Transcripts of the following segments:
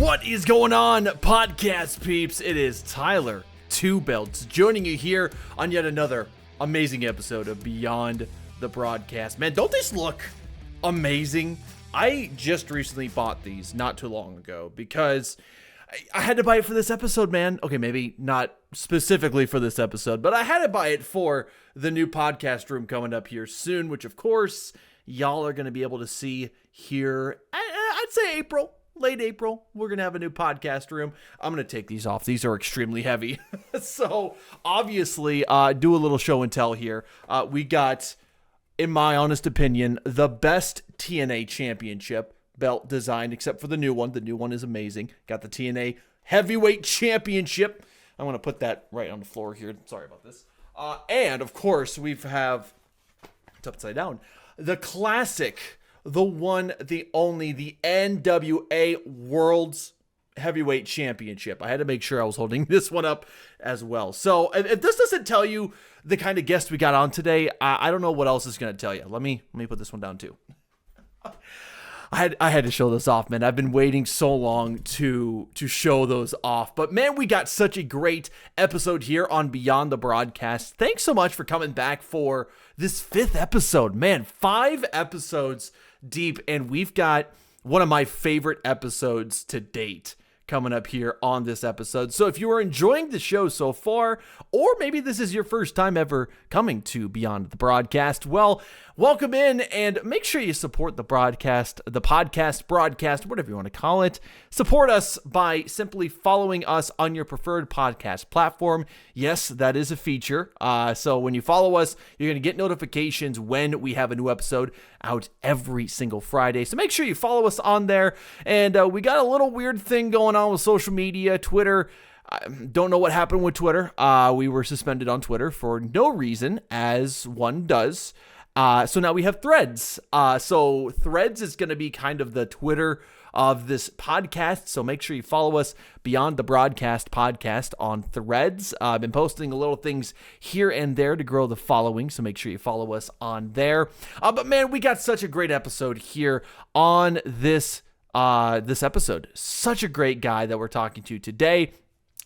What is going on, podcast peeps? It is Tyler Two Belts joining you here on yet another amazing episode of Beyond the Broadcast. Man, don't these look amazing? I just recently bought these not too long ago because I had to buy it for this episode, man. Okay, maybe not specifically for this episode, but I had to buy it for the new podcast room coming up here soon, which of course y'all are going to be able to see here. I'd say April. Late April, we're going to have a new podcast room. I'm going to take these off. These are extremely heavy. So, obviously, do a little show and tell here. We got, in my honest opinion, the best TNA championship belt design, except for the new one. The new one is amazing. Got the TNA Heavyweight Championship. I'm going to put that right on the floor here. Sorry about this. And, of course, we have, it's upside down, the classic, the one, the only, the NWA World's Heavyweight Championship. I had to make sure I was holding this one up as well. So if this doesn't tell you the kind of guest we got on today, I don't know what else is going to tell you. Let me put this one down too. I had to show this off, man. I've been waiting so long to show those off. But, man, we got such a great episode here on Beyond the Broadcast. Thanks so much for coming back for this 5th episode. Man, 5 episodes deep, and we've got one of my favorite episodes to date coming up here on this episode. So if you are enjoying the show so far, or maybe this is your first time ever coming to Beyond the Broadcast, well, welcome in, and make sure you support the broadcast, the podcast, broadcast, whatever you want to call it. Support us by simply following us on your preferred podcast platform. Yes, that is a feature. So when you follow us, you're going to get notifications when we have a new episode out every single Friday. So make sure you follow us on there. And we got a little weird thing going on with social media, Twitter. I don't know what happened with Twitter. We were suspended on Twitter for no reason, as one does. So now we have Threads. So Threads is going to be kind of the Twitter of this podcast. So make sure you follow us, Beyond the Broadcast podcast, on Threads. I've been posting a little things here and there to grow the following. So make sure you follow us on there. But man, we got such a great episode here on this episode. Such a great guy that we're talking to today.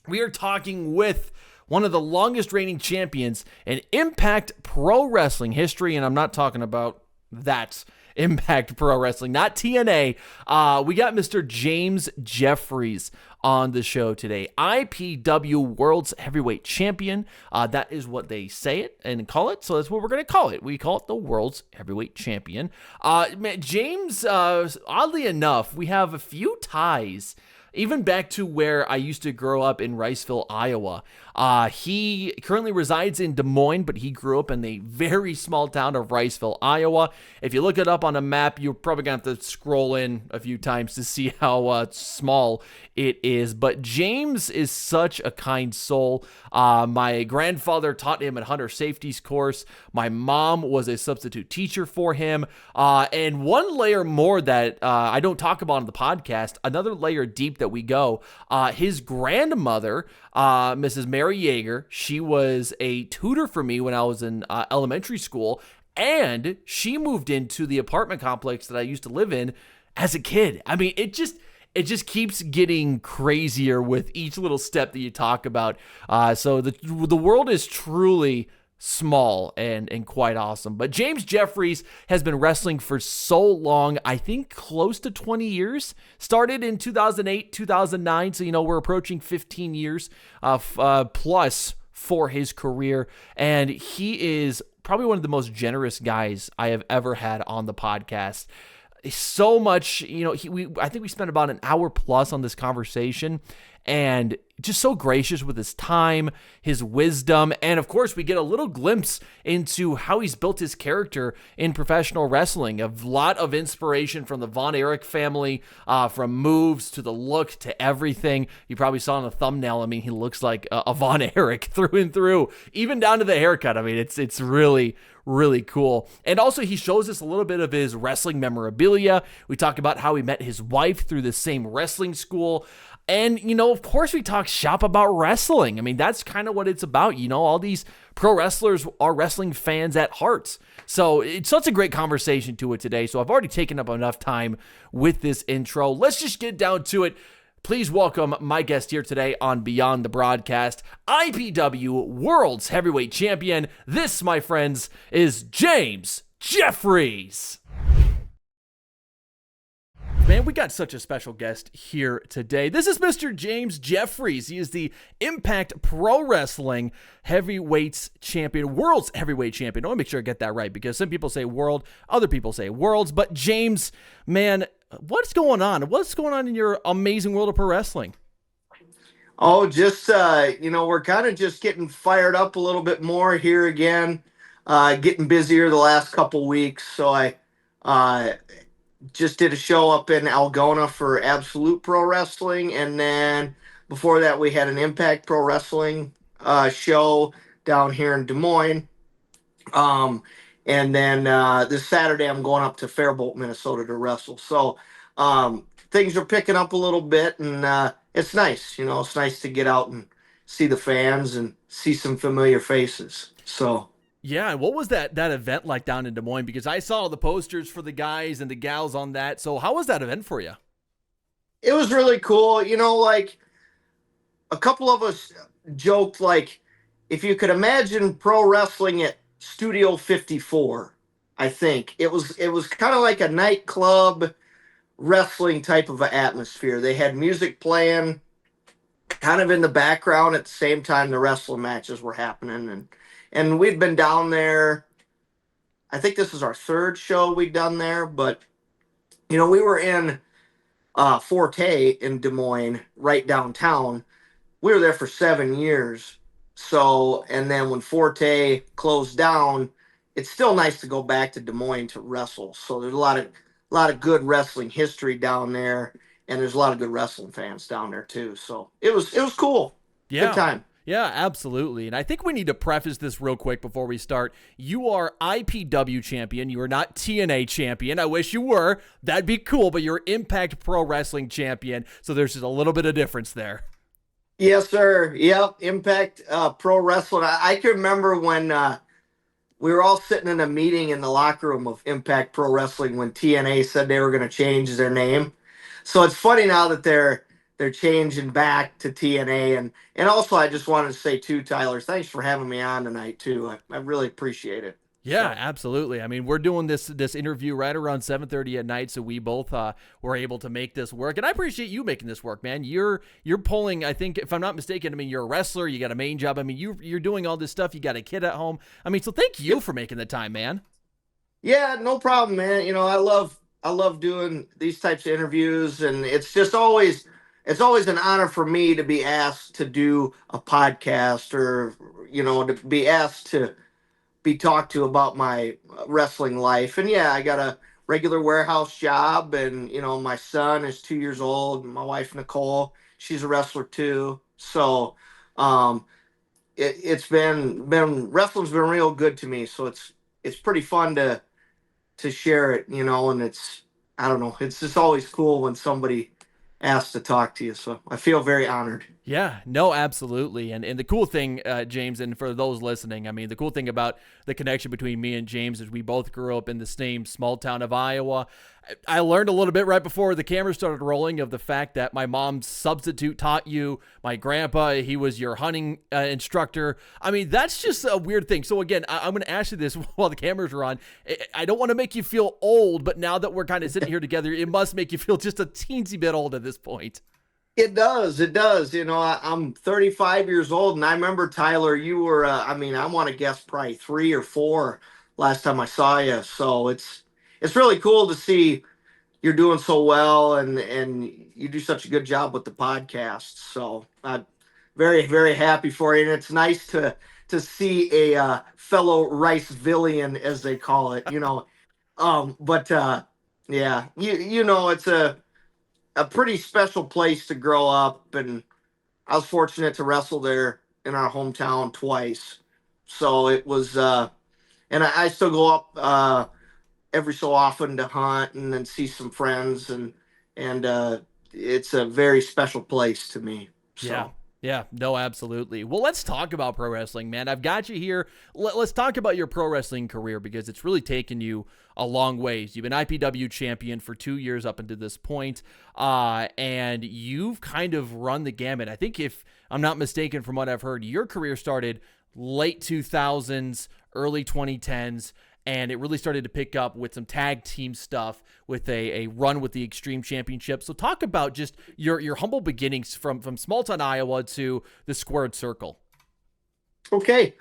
We are talking with one of the longest reigning champions in Impact Pro Wrestling history, and I'm not talking about that Impact Pro Wrestling, not TNA. We got Mr. James Jeffries on the show today. IPW World's Heavyweight Champion. That is what they say it and call it, so that's what we're going to call it. We call it the World's Heavyweight Champion. Man, James, oddly enough, we have a few ties even back to where I used to grow up in Riceville, Iowa. He currently resides in Des Moines, but he grew up in the very small town of Riceville, Iowa. If you look it up on a map, you're probably going to have to scroll in a few times to see how small it is. But James is such a kind soul. My grandfather taught him at Hunter Safety's course. My mom was a substitute teacher for him. And one layer more that I don't talk about on the podcast, another layer deep that we go, his grandmother, Mrs. Mary Yeager, she was a tutor for me when I was in elementary school, and she moved into the apartment complex that I used to live in as a kid. I mean, it just keeps getting crazier with each little step that you talk about. So the world is truly small and quite awesome. But James Jeffries has been wrestling for so long, I think close to 20 years. Started in 2008, 2009, so we're approaching 15 years plus for his career, and he is probably one of the most generous guys I have ever had on the podcast. So much, I think we spent about an hour plus on this conversation, and just so gracious with his time, his wisdom, and of course we get a little glimpse into how he's built his character in professional wrestling. A lot of inspiration from the Von Erich family, from moves to the look to everything. You probably saw in the thumbnail, I mean, he looks like a Von Erich through and through, even down to the haircut. I mean, it's really, really cool. And also he shows us a little bit of his wrestling memorabilia. We talk about how he met his wife through the same wrestling school. And, of course we talk shop about wrestling. I mean, that's kind of what it's about. All these pro wrestlers are wrestling fans at heart. So it's such a great conversation to it today. So I've already taken up enough time with this intro. Let's just get down to it. Please welcome my guest here today on Beyond the Broadcast, IPW World's Heavyweight Champion. This, my friends, is James Jeffries. Man, we got such a special guest here today. This is Mr. James Jeffries. He is the Impact Pro Wrestling Heavyweights Champion, World's Heavyweight Champion. I want to make sure I get that right because some people say world, other people say worlds. But James, man, what's going on? What's going on in your amazing world of pro wrestling? Oh, just we're kind of just getting fired up a little bit more here again. Getting busier the last couple weeks, so I uh, just did a show up in Algona for Absolute Pro Wrestling, and then before that we had an Impact Pro Wrestling show down here in Des Moines. Um, and then this Saturday I'm going up to Faribault, Minnesota to wrestle. So things are picking up a little bit, and it's nice. It's nice to get out and see the fans and see some familiar faces. So. Yeah, what was that event like down in Des Moines? Because I saw the posters for the guys and the gals on that. So how was that event for you? It was really cool. Like a couple of us joked, like, if you could imagine pro wrestling at Studio 54, I think it was kind of like a nightclub wrestling type of an atmosphere. They had music playing kind of in the background at the same time the wrestling matches were happening, and we'd been down there. I think this is our third show we'd done there, but we were in Forte in Des Moines, right downtown. We were there for 7 years. So, and then when Forte closed down, it's still nice to go back to Des Moines to wrestle. So there's a lot of good wrestling history down there, and there's a lot of good wrestling fans down there too. So it was cool. Good Yeah. time. Yeah, absolutely. And I think we need to preface this real quick before we start. You are IPW champion. You are not TNA champion. I wish you were. That'd be cool, but you're Impact Pro Wrestling champion. So there's just a little bit of difference there. Yes, sir. Yep. Impact Pro Wrestling. I can remember when we were all sitting in a meeting in the locker room of Impact Pro Wrestling when TNA said they were going to change their name. So it's funny now that they're changing back to TNA, and also I just wanted to say too, Tyler, thanks for having me on tonight too. I really appreciate it. Yeah, So absolutely. I mean, we're doing this interview right around 7:30 at night, so we both were able to make this work. And I appreciate you making this work, man. You're pulling. I think, if I'm not mistaken, I mean, you're a wrestler. You got a main job. I mean, you're doing all this stuff. You got a kid at home. I mean, so thank you for making the time, man. yeah, no problem, man. I love doing these types of interviews, and it's always an honor for me to be asked to do a podcast, or to be asked to be talked to about my wrestling life. And yeah, I got a regular warehouse job, and my son is 2 years old, and my wife Nicole, she's a wrestler too. So um, it's been wrestling's been real good to me. So it's pretty fun to share it, and I don't know, it's just always cool when somebody asks to talk to you. So I feel very honored. Yeah, no, absolutely. And the cool thing, James, and for those listening, I mean, the cool thing about the connection between me and James is we both grew up in the same small town of Iowa. I learned a little bit right before the camera started rolling of the fact that my mom's substitute taught you. My grandpa, he was your hunting instructor. I mean, that's just a weird thing. So again, I'm going to ask you this while the cameras are on. I don't want to make you feel old, but now that we're kind of sitting here together, it must make you feel just a teensy bit old at this point. It does. It does. I'm 35 years old, and I remember, Tyler, you were, I want to guess probably 3 or 4 last time I saw you. So it's really cool to see you're doing so well, and you do such a good job with the podcast. So I'm very, very happy for you. And it's nice to see a fellow Ricevillian, as they call it. But yeah, it's a pretty special place to grow up, and I was fortunate to wrestle there in our hometown twice. So it was, and I still go up every so often to hunt and then see some friends, and it's a very special place to me. Yeah. So. Yeah, no, absolutely. Well, let's talk about pro wrestling, man. I've got you here. Let's talk about your pro wrestling career because it's really taken you a long ways. You've been IPW champion for 2 years up until this point, and you've kind of run the gamut. I think, if I'm not mistaken from what I've heard, your career started late 2000s, early 2010s, and it really started to pick up with some tag team stuff with a run with the Extreme Championship. So talk about just your humble beginnings from small town Iowa to the squared circle. Okay.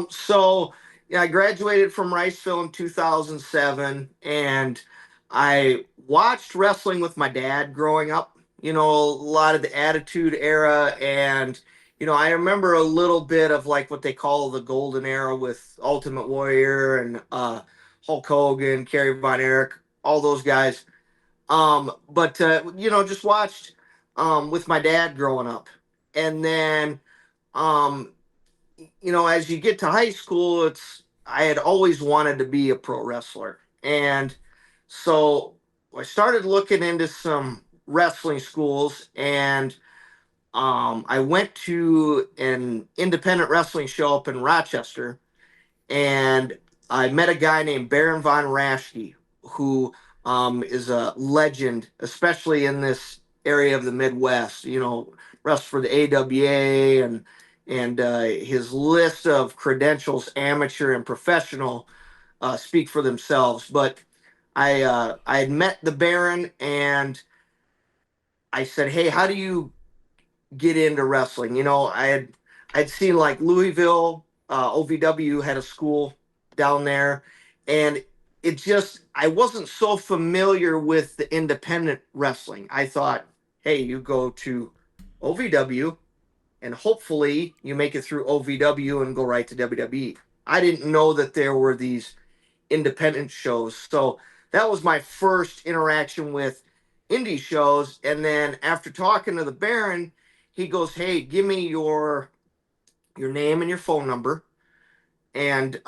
So yeah, I graduated from Riceville in 2007, and I watched wrestling with my dad growing up. A lot of the Attitude Era, and I remember a little bit of like what they call the Golden Era with Ultimate Warrior and Hulk Hogan, Kerry Von Erich, all those guys. But just watched with my dad growing up, and then um, as you get to high school, I had always wanted to be a pro wrestler. And so I started looking into some wrestling schools, and I went to an independent wrestling show up in Rochester, and I met a guy named Baron Von Raschke, who is a legend, especially in this area of the Midwest. Wrestled for the AWA, and his list of credentials, amateur and professional, speak for themselves. But I had met the Baron, and I said, "Hey, how do you get into wrestling?" I'd seen like Louisville, OVW had a school down there, and I wasn't so familiar with the independent wrestling. I thought, hey, you go to OVW, and hopefully you make it through OVW and go right to WWE. I didn't know that there were these independent shows. So that was my first interaction with indie shows. And then after talking to the Baron, he goes, "Hey, give me your name and your phone number." And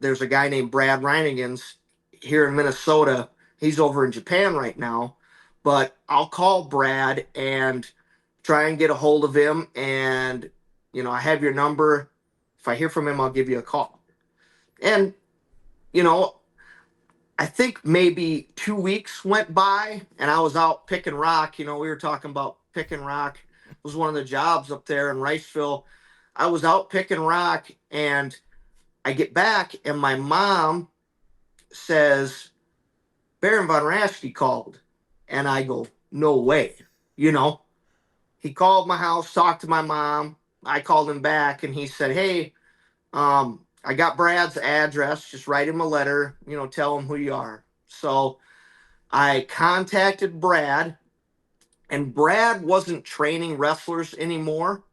there's a guy named Brad Reinigans here in Minnesota. He's over in Japan right now, but I'll call Brad and try and get a hold of him. And I have your number. If I hear from him, I'll give you a call. And you know, I think maybe 2 weeks went by, and I was out picking rock. We were talking about picking rock. It was one of the jobs up there in Riceville. I was out picking rock, and I get back, and my mom says, "Baron Von Raschke called." And I go, "No way." You know, he called my house, talked to my mom. I called him back, and he said, "Hey, I got Brad's address. Just write him a letter, tell him who you are." So I contacted Brad, and Brad wasn't training wrestlers anymore.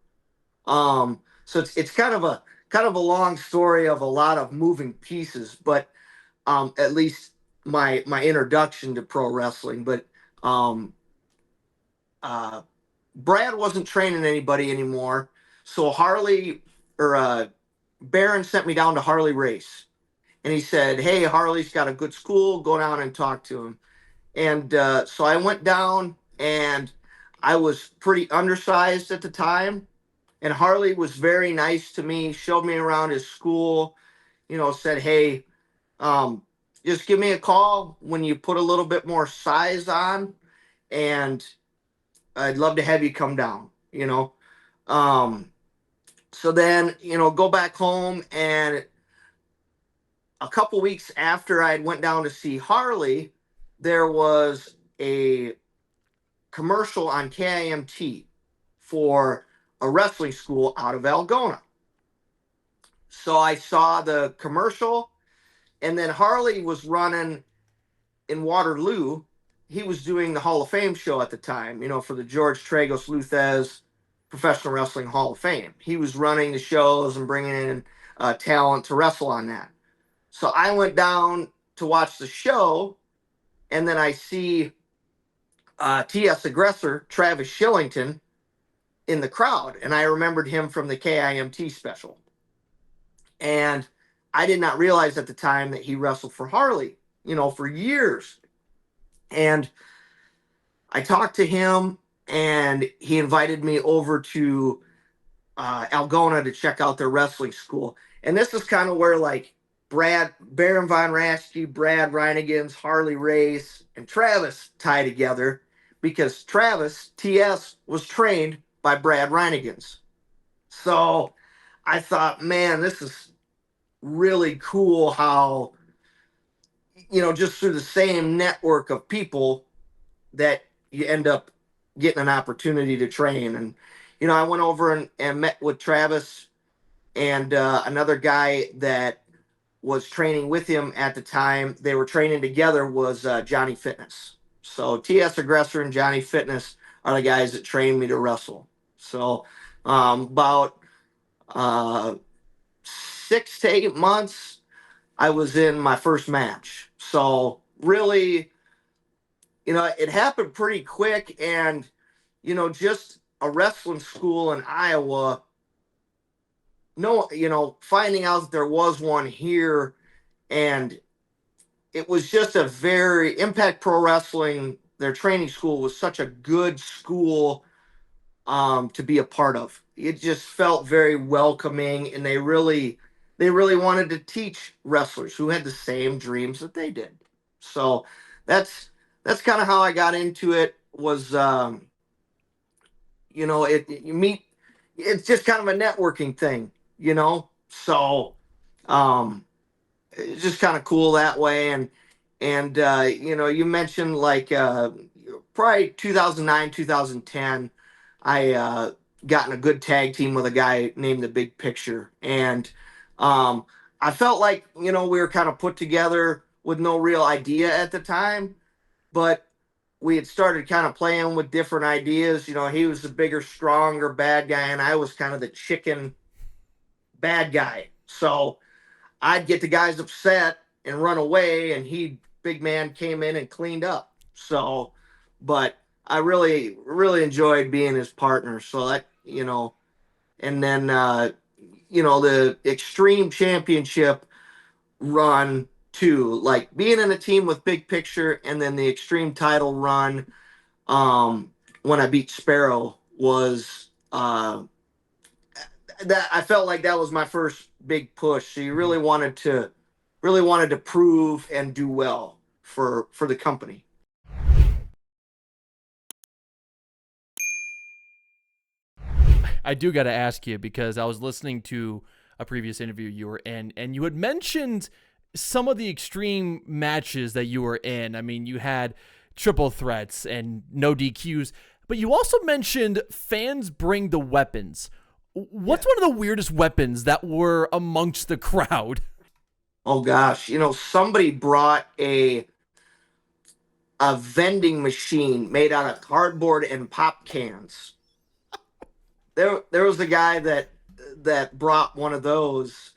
So it's kind of a long story of a lot of moving pieces, but at least my introduction to pro wrestling. But um, uh, Brad wasn't training anybody anymore, so Harley or Barron sent me down to Harley Race, and he said, "Hey, Harley's got a good school. Go down and talk to him." And so I went down, and I was pretty undersized at the time. And Harley was very nice to me, showed me around his school, said, "Hey, um, just give me a call when you put a little bit more size on, and I'd love to have you come down." Um, so then, go back home, and a couple weeks after I went down to see Harley, there was a commercial on KIMT for a wrestling school out of Algona. So I saw the commercial, and then Harley was running in Waterloo. He was doing the Hall of Fame show at the time, for the George Tragos Luthez Professional Wrestling Hall of Fame. He was running the shows and bringing in talent to wrestle on that. So I went down to watch the show, and then I see TS Aggressor, Travis Shillington, in the crowd. And I remembered him from the KIMT special. And I did not realize at the time that he wrestled for Harley, for years. And I talked to him, and he invited me over to Algona to check out their wrestling school. And this is kind of where like Baron Von Raschke, Brad Reinigans, Harley Race, and Travis tie together because Travis, TS, was trained by Brad Reinigans. So I thought, man, this is really cool how, just through the same network of people that you end up getting an opportunity to train. And, I went over and met with Travis and another guy that was training with him at the time. They were training together was Johnny Fitness. So TS Aggressor and Johnny Fitness are the guys that trained me to wrestle. So about 6 to 8 months, I was in my first match. So really, it happened pretty quick. And, just a wrestling school in Iowa, no, finding out that there was one here, and it was just a very Impact Pro Wrestling. Their training school was such a good school to be a part of. It just felt very welcoming, and they really wanted to teach wrestlers who had the same dreams that they did. So that's kind of how I got into it. Was you meet. It's just kind of a networking thing. So um, it's just kind of cool that way. And you mentioned like probably 2009, 2010. I got in a good tag team with a guy named the Big Picture, and I felt like we were kind of put together with no real idea at the time, but we had started kind of playing with different ideas. He was the bigger, stronger bad guy, and I was kind of the chicken bad guy. So I'd get the guys upset and run away, and big man, came in and cleaned up. So, but I really, really enjoyed being his partner. So and then, the Extreme Championship run too, like being in a team with Big Picture, and then the Extreme title run, when I beat Sparrow was, that I felt like that was my first big push. So you really wanted to prove and do well for the company. I do got to ask you because I was listening to a previous interview you were in, and you had mentioned some of the extreme matches that you were in. I mean, you had triple threats and no DQs, but you also mentioned fans bring the weapons. What's one of the weirdest weapons that were amongst the crowd? Oh gosh, somebody brought a vending machine made out of cardboard and pop cans. There was a guy that brought one of those.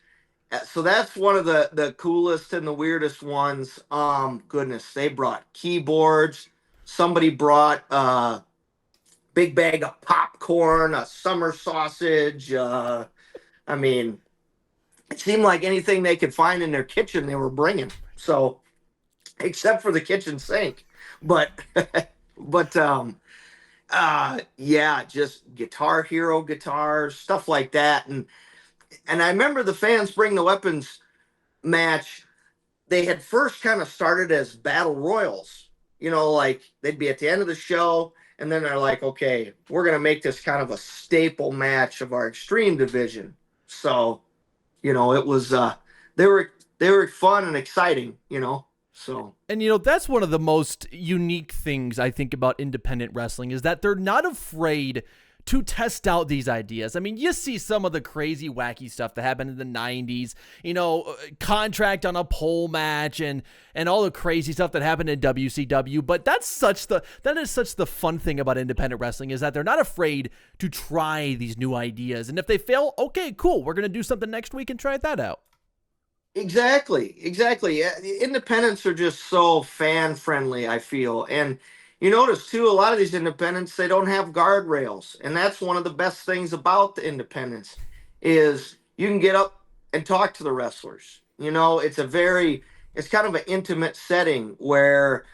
So that's one of the coolest and the weirdest ones. Goodness, they brought keyboards. Somebody brought a big bag of popcorn, a summer sausage. I mean, it seemed like anything they could find in their kitchen they were bringing. So, except for the kitchen sink, but but yeah, just Guitar Hero guitars, stuff like that. And I remember the fans bring the weapons match. They had first kind of started as battle royals. Like they'd be at the end of the show, and then they're like, okay, we're gonna make this kind of a staple match of our extreme division. So, it was they were fun and exciting. So And that's one of the most unique things I think about independent wrestling is that they're not afraid to test out these ideas. I mean, you see some of the crazy, wacky stuff that happened in the 90s, contract on a pole match and all the crazy stuff that happened in WCW. But that is such the fun thing about independent wrestling is that they're not afraid to try these new ideas. And if they fail, okay, cool. We're going to do something next week and try that out. exactly, exactly. Yeah, the independents are just so fan friendly, I feel. And you notice too, a lot of these independents, they don't have guardrails, and that's one of the best things about the independents is you can get up and talk to the wrestlers. It's kind of an intimate setting where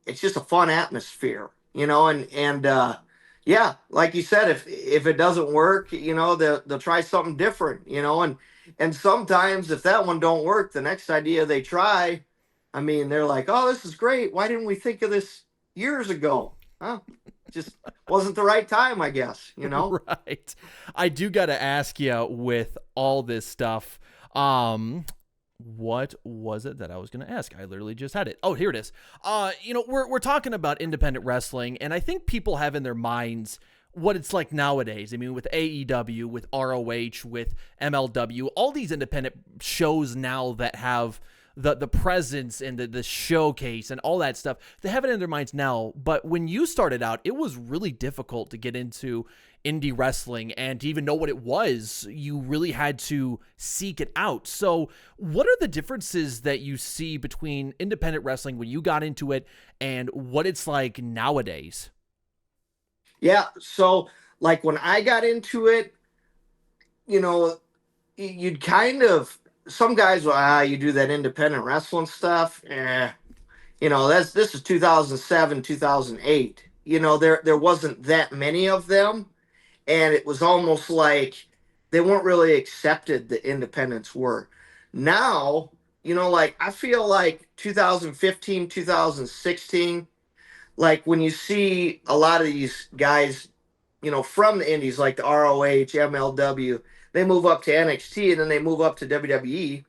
it's just a fun atmosphere. yeah, like you said, if it doesn't work, they'll try something different, and sometimes if that one don't work, the next idea they try, I mean, they're like, oh, this is great. Why didn't we think of this years ago? Huh? Just wasn't the right time, I guess. Right. I do got to ask you with all this stuff. What was it that I was going to ask? I literally just had it. Oh, here it is. We're talking about independent wrestling, and I think people have in their minds what it's like nowadays. I mean, with AEW, with ROH, with MLW, all these independent shows now that have the presence and the showcase and all that stuff, they have it in their minds now. But when you started out, it was really difficult to get into indie wrestling and to even know what it was. You really had to seek it out. So what are the differences that you see between independent wrestling when you got into it and what it's like nowadays? Yeah. So, like when I got into it, you know, you'd kind of some guys will you do that independent wrestling stuff. This is 2007, 2008. There wasn't that many of them, and it was almost like they weren't really accepted. The independents were. Now, like I feel like 2015, 2016, like when you see a lot of these guys, from the indies like the ROH, MLW, they move up to NXT and then they move up to WWE.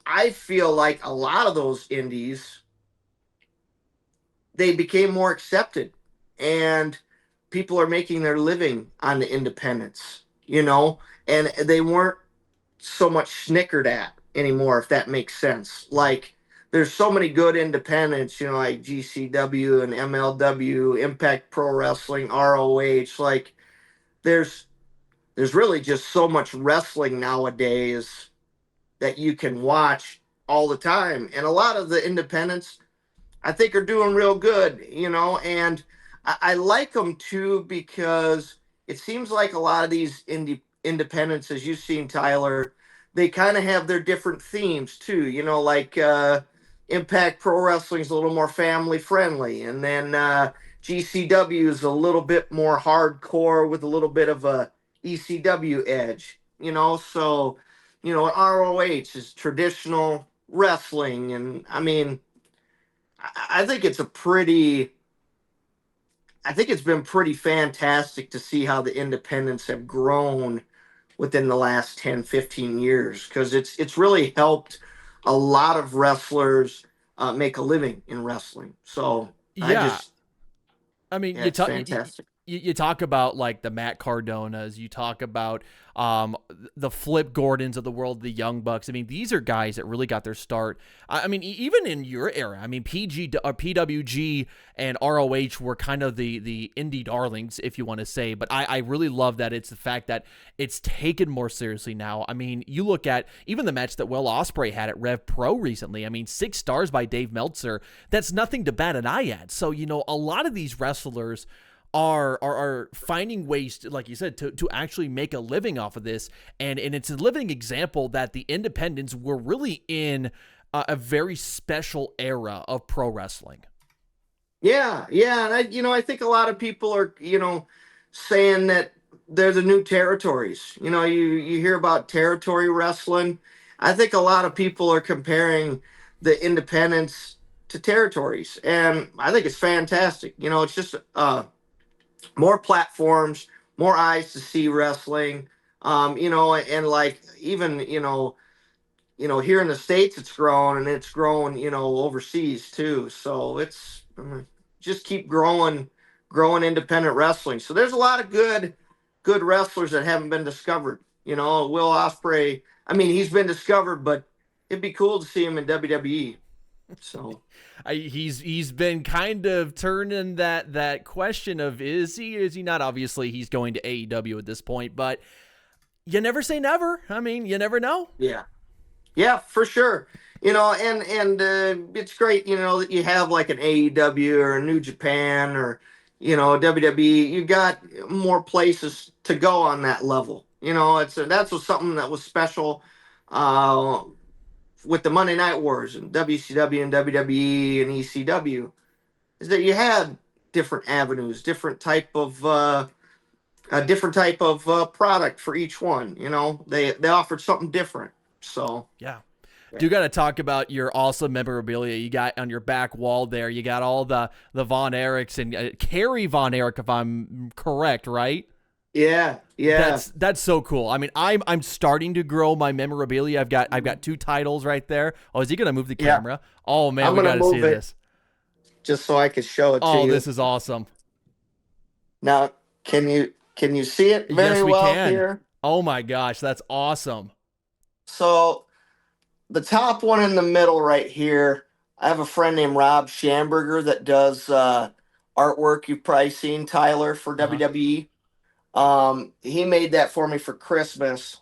I feel like a lot of those indies, they became more accepted, and people are making their living on the independents, and they weren't so much snickered at anymore, if that makes sense. Like there's so many good independents, like GCW and MLW, Impact Pro Wrestling, ROH. Like there's there's really just so much wrestling nowadays that you can watch all the time. And a lot of the independents, I think, are doing real good, and I like them too because it seems like a lot of these independents, as you've seen, Tyler, they kind of have their different themes too, like Impact Pro Wrestling is a little more family friendly, and then GCW is a little bit more hardcore with a little bit of a ECW edge, so, ROH is traditional wrestling, and I mean, I think I think it's been pretty fantastic to see how the independents have grown within the last 10, 15 years, because it's really helped a lot of wrestlers make a living in wrestling. So I Yeah. just, I mean, yeah, it's fantastic. you talk about like the Matt Cardonas, you talk about um, the Flip Gordons of the world, the Young Bucks. I mean, these are guys that really got their start. I mean, even in your era, I mean, PWG and ROH were kind of the indie darlings, if you want to say. But I really love that it's the fact that it's taken more seriously now. I mean, you look at even the match that Will Ospreay had at Rev Pro recently. I mean, 6 stars by Dave Meltzer. That's nothing to bat an eye at. So, a lot of these wrestlers are finding ways to, like you said, to actually make a living off of this, and it's a living example that the independents were really in a very special era of pro wrestling. Yeah, yeah, and I think a lot of people are, saying that they're the new territories. You hear about territory wrestling. I think a lot of people are comparing the independents to territories, and I think it's fantastic. It's just more platforms, more eyes to see wrestling. And like even here in the states, it's grown, and it's grown overseas too. So it's just keep growing independent wrestling. So there's a lot of good wrestlers that haven't been discovered. Will Ospreay. I mean, he's been discovered, but it'd be cool to see him in WWE. So He's been kind of turning that question of is he not? Obviously, he's going to AEW at this point, but you never say never. I mean, you never know. yeah, yeah, for sure. And it's great, that you have like an AEW or a New Japan or WWE. You got more places to go on that level. That's was something that was special uh, with the Monday Night Wars and WCW and WWE and ECW, is that you had different avenues, different type of product for each one. You know, they offered something different. So Yeah. yeah. Do got to talk about your awesome memorabilia you got on your back wall there. You got all the Von Erichs and Carrie Von Erich, if I'm correct, right? Yeah, yeah, That's so cool. I mean, I'm starting to grow my memorabilia. I've got two titles right there. Oh, is he gonna move the yeah. camera? Oh man, I'm we gonna got to see move it this. just so I can show it to Oh, you. this is awesome. Now, can you see it Yes, very we well can. here? Oh my gosh, that's awesome. So the top one in the middle right here, I have a friend named Rob Schamberger that does artwork. You've probably seen Tyler for Uh huh. WWE. He made that for me for Christmas.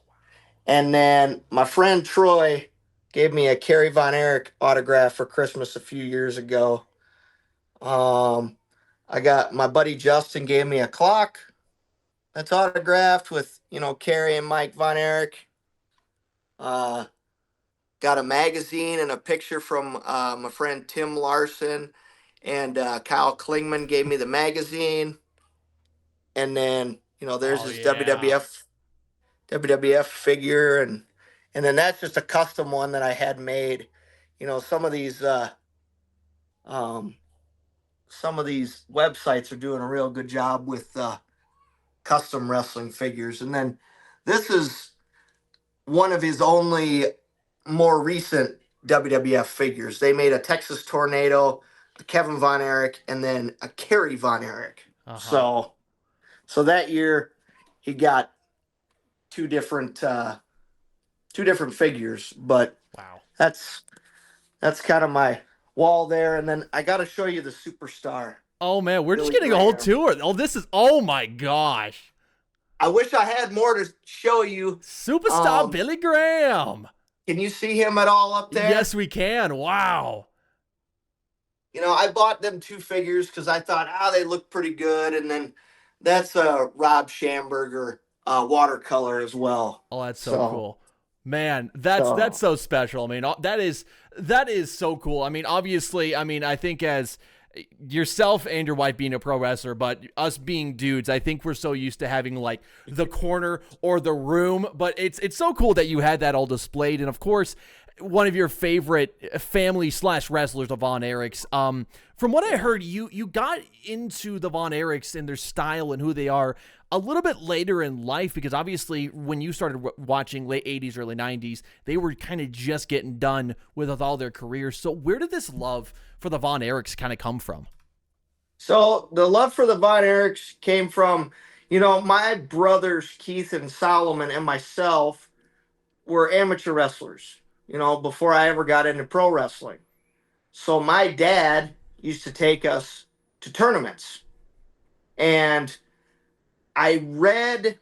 And then my friend Troy gave me a Kerry Von Erich autograph for Christmas a few years ago. Um, I got my buddy Justin gave me a clock that's autographed with, Kerry and Mike Von Erich. Uh, got a magazine and a picture from my friend Tim Larson, and Kyle Klingman gave me the magazine. And then, there's Oh his yeah. WWF figure, and then that's just a custom one that I had made. Some of these um, websites are doing a real good job with custom wrestling figures. And then this is one of his only more recent WWF figures. They made a Texas Tornado, a Kevin Von Erich, and then a Kerry Von Erich. Uh huh. So that year he got two different figures, but Wow. that's kind of my wall there. And then I got to show you the Superstar Oh man, we're just Billy getting a whole Graham. tour. Oh, this is. Oh my gosh. I wish I had more to show you. Superstar Um, Billy Graham. can you see him at all up there? Yes, we can. Wow. I bought them two figures because I thought, they look pretty good. And then that's a Rob Schamberger watercolor as well. Oh, that's so So, cool. Man, that's so so special. I mean, that is so cool. I mean, obviously, I mean, I think as yourself and your wife being a pro wrestler, but us being dudes, I think we're so used to having like the corner or the room, but it's so cool that you had that all displayed. And of course, one of your favorite family slash wrestlers, the Von Erichs. From what I heard, you got into the Von Erichs and their style and who they are a little bit later in life, because obviously when you started watching late 80s, early 90s, they were kind of just getting done with all their careers. So where did this love for the Von Erichs kind of come from? So the love for the Von Erichs came from, my brothers Keith and Solomon and myself were amateur wrestlers, before I ever got into pro wrestling. So my dad used to take us to tournaments. And I read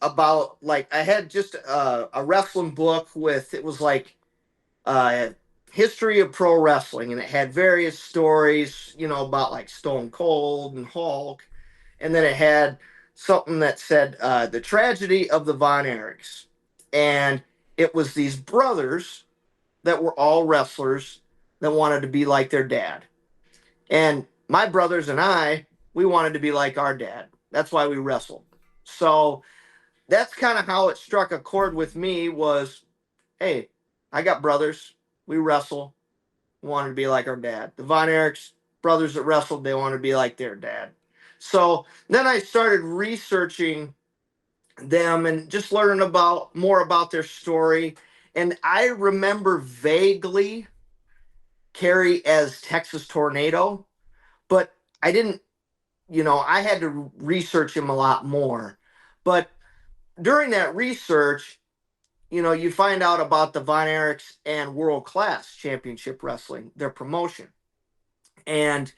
about, like, I had just a wrestling book with, it was like uh, history of pro wrestling, and it had various stories, about like Stone Cold and Hulk. And then it had something that said the tragedy of the Von Erichs. And it was these brothers that were all wrestlers that wanted to be like their dad. And my brothers and I, we wanted to be like our dad. That's why we wrestled. So that's kind of how it struck a chord with me was, hey, I got brothers. We wrestle. We wanted to be like our dad. The Von Erichs, brothers that wrestled, they wanted to be like their dad. So then I started researching them and just learning about more about their story. And I remember vaguely Kerry as Texas Tornado, but I didn't, I had to research him a lot more. But during that research, you find out about the Von Erichs and World Class Championship Wrestling, their promotion. And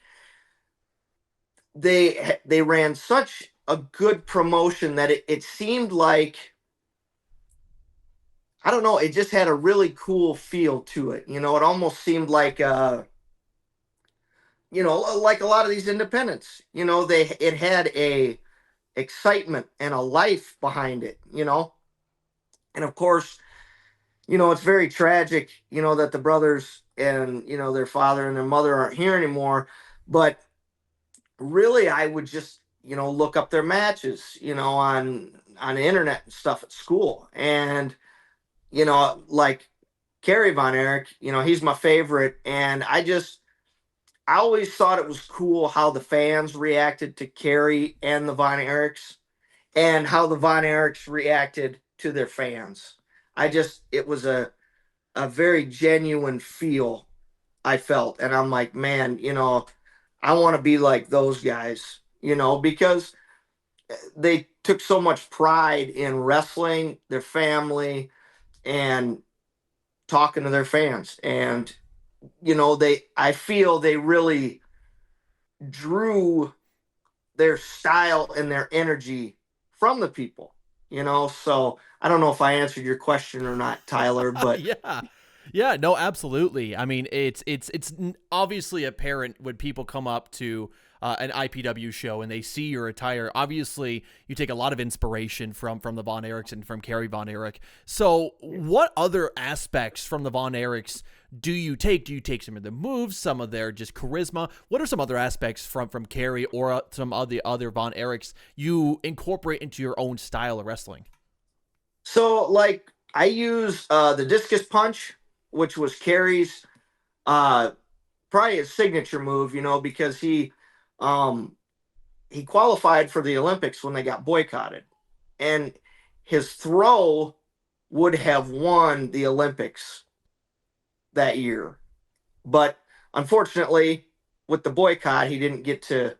they ran such a good promotion that it seemed like, I don't know, it just had a really cool feel to it. It almost seemed like like a lot of these independents. It had a excitement and a life behind it. And of course, it's very tragic, that the brothers and their father and their mother aren't here anymore. But really I would just, look up their matches, on the internet and stuff at school. And, like Kerry Von Erich, he's my favorite. And I always thought it was cool how the fans reacted to Kerry and the Von Erichs, and how the Von Erichs reacted to their fans. It was a very genuine feel I felt. And I'm like, man, I want to be like those guys, because they took so much pride in wrestling, their family, and talking to their fans. And, I feel they really drew their style and their energy from the people, So I don't know if I answered your question or not, Tyler, but Yeah. Yeah, no, absolutely. I mean, it's obviously apparent when people come up to an IPW show and they see your attire. Obviously, you take a lot of inspiration from the Von Erichs and from Kerry Von Erich. So, what other aspects from the Von Erichs do you take? Do you take some of the moves, some of their just charisma? What are some other aspects from Kerry or some of the other Von Erichs you incorporate into your own style of wrestling? so like I use the discus punch, which was Kerry's uh, probably his signature move, because um, he qualified for the Olympics when they got boycotted, and his throw would have won the Olympics that year. But unfortunately, with the boycott, he didn't get to.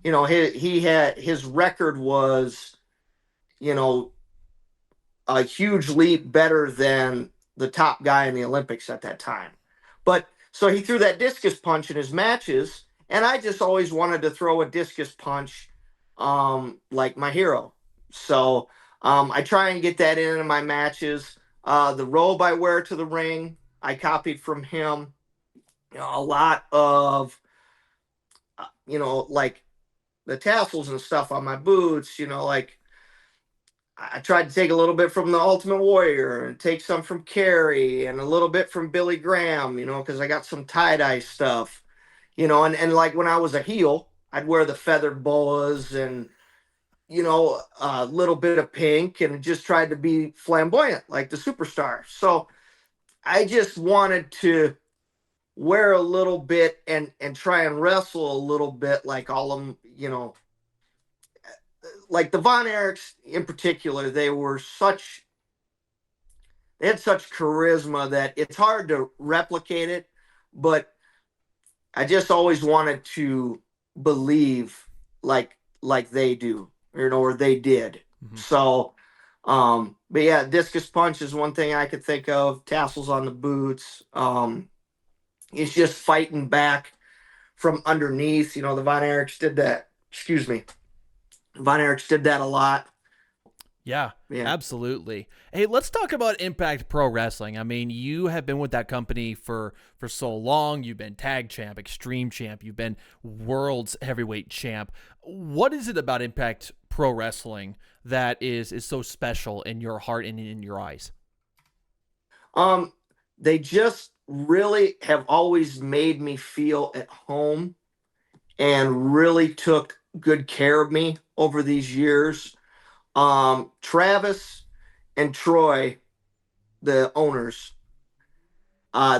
He had his record was, you know, a huge leap better than the top guy in the Olympics at that time. But so he threw that discus punch in his matches, and I just always wanted to throw a discus punch, like my hero. So I try and get that in my matches. The robe I wear to the ring, I copied from him. A lot of, like the tassels and stuff on my boots. Like I tried to take a little bit from the Ultimate Warrior and take some from Kerry and a little bit from Billy Graham, because I got some tie dye stuff, and like when I was a heel, I'd wear the feathered boas and, a little bit of pink, and just tried to be flamboyant like the superstar. So I just wanted to wear a little bit and try and wrestle a little bit like all of them, like the Von Erichs in particular. They had such charisma that it's hard to replicate it, but I just always wanted to believe like they do, or they did. Mm-hmm. So, but yeah, discus punch is one thing I could think of. Tassels on the boots. It's just fighting back from underneath. The Von Erichs did that. Excuse me. Von Erichs did that a lot. Yeah, Yeah. absolutely. Hey, let's talk about Impact Pro Wrestling. I mean, you have been with that company for so long. You've been tag champ, extreme champ. You've been world's heavyweight champ. What is it about Impact Pro Wrestling that is so special in your heart and in your eyes? They just really have always made me feel at home and really took good care of me over these years. Travis and Troy, the owners,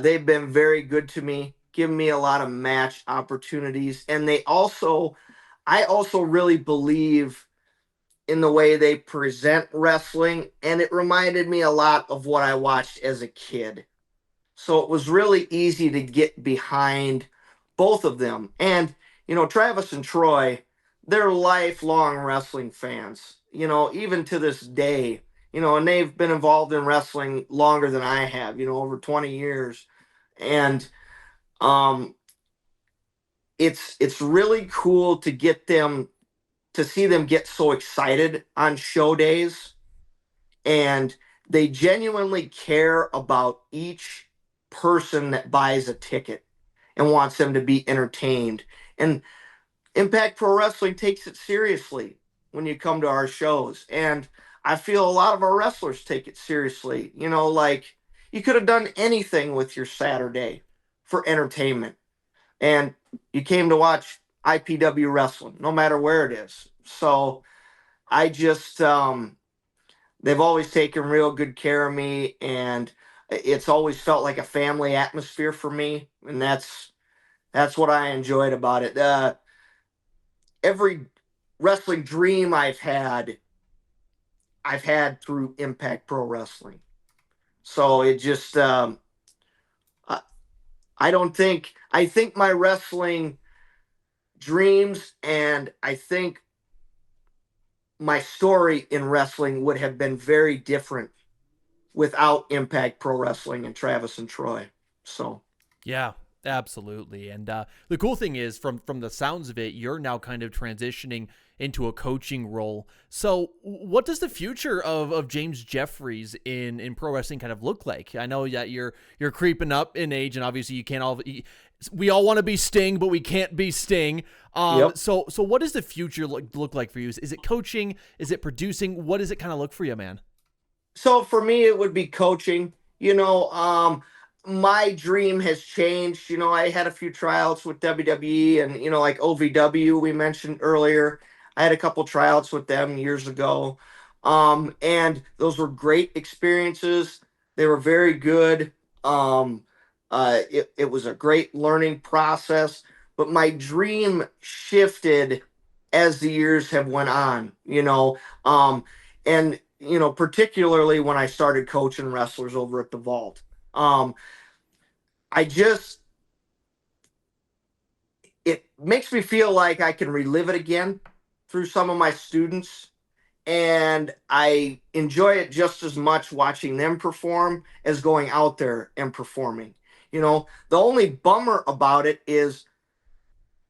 they've been very good to me, giving me a lot of match opportunities. And I also really believe in the way they present wrestling. And it reminded me a lot of what I watched as a kid. So it was really easy to get behind both of them. And, Travis and Troy, they're lifelong wrestling fans, even to this day, and they've been involved in wrestling longer than I have, over 20 years. And um, it's really cool to see them get so excited on show days, and they genuinely care about each person that buys a ticket and wants them to be entertained. And Impact Pro Wrestling takes it seriously when you come to our shows. And I feel a lot of our wrestlers take it seriously. Like you could have done anything with your Saturday for entertainment. And you came to watch IPW wrestling, no matter where it is. So I just they've always taken real good care of me, and it's always felt like a family atmosphere for me, and that's what I enjoyed about it. Every wrestling dream I've had through Impact Pro Wrestling. So it just I, I don't think I think my wrestling dreams, and I think my story in wrestling would have been very different without Impact Pro Wrestling and Travis and Troy. So Yeah, absolutely. And the cool thing is, from the sounds of it, you're now kind of transitioning into a coaching role. So, what does the future of James Jeffries in pro wrestling kind of look like? I know that you're creeping up in age, and obviously you can't all. We all want to be Sting, but we can't be Sting. yep. So what does the future look like for you? Is it coaching? Is it producing? What does it kind of look for you, man? So for me, it would be coaching. My dream has changed. I had a few tryouts with WWE, and like OVW we mentioned earlier. I had a couple tryouts with them years ago, and those were great experiences. They were very good. Um, it was a great learning process, but my dream shifted as the years have went on. And particularly when I started coaching wrestlers over at the Vault. Um, I just it makes me feel like I can relive it again through some of my students, and I enjoy it just as much watching them perform as going out there and performing. The only bummer about it is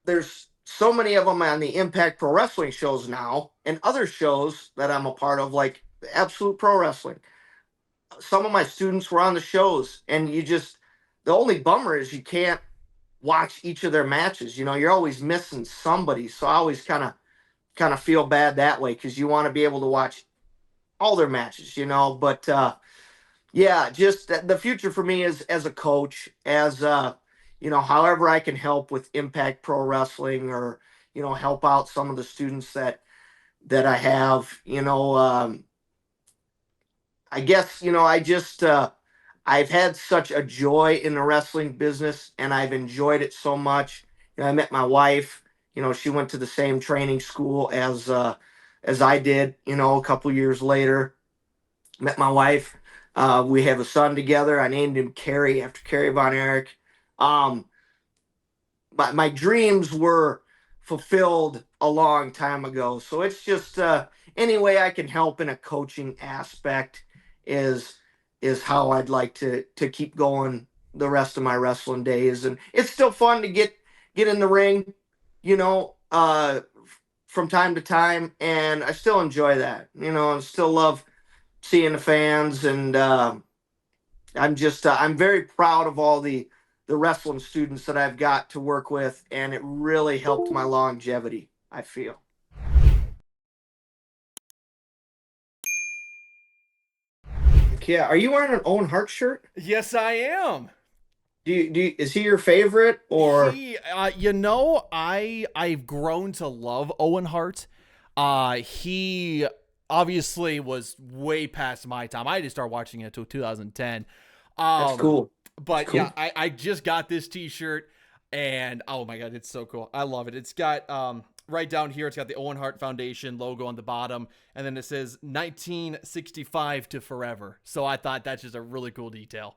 there's so many of them on the Impact Pro Wrestling shows now and other shows that I'm a part of, like Absolute Pro Wrestling. Some of my students were on the shows, and the only bummer is you can't watch each of their matches. You're always missing somebody, so I always kind of feel bad that way, because you want to be able to watch all their matches. But yeah, just the future for me is as a coach, as however I can help with Impact Pro Wrestling, or help out some of the students that I have. I guess I've had such a joy in the wrestling business, and I've enjoyed it so much. I met my wife. She went to the same training school as I did. A couple years later, met my wife. We have a son together. I named him Kerry after Kerry Von Erich. Um, my dreams were fulfilled a long time ago. So it's just any way I can help in a coaching aspect is how I'd like to keep going the rest of my wrestling days. And it's still fun to get in the ring, you know, uh, from time to time, and I still enjoy that. I still love seeing the fans, and I'm very proud of all the wrestling students that I've got to work with, and it really helped my longevity, I feel. Yeah, are you wearing an Owen Hart shirt? Yes, I am. Is he your favorite, or? I've grown to love Owen Hart. He obviously was way past my time. I didn't start watching it until 2010. That's Um, cool. That's but yeah, cool. I just got this T-shirt, and oh my god, it's so cool. I love it. It's got right down here. It's got the Owen Hart Foundation logo on the bottom, and then it says 1965 to forever. So I thought that's just a really cool detail.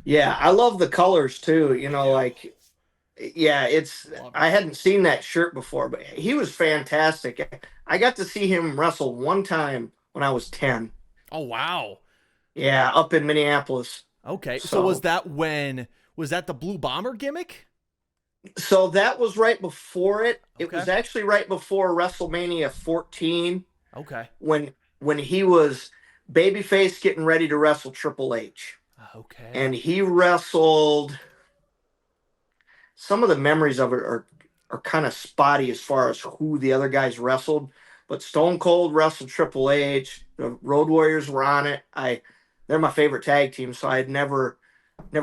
Yeah, I love the colors too. Yeah, Like, yeah, love it. I hadn't seen that shirt before, but he was fantastic. I got to see him wrestle one time when I was 10. Oh wow. Yeah, up in Minneapolis. Okay, so So, was that the Blue Bomber gimmick? so that was right before it. It Okay, was actually right before WrestleMania 14, okay, when he was babyface getting ready to wrestle Triple H. okay. And he wrestled. Some of the memories of it are kind of spotty as far as who the other guys wrestled, but Stone Cold wrestled Triple H. The Road Warriors were on it. They're my favorite tag team, so I had never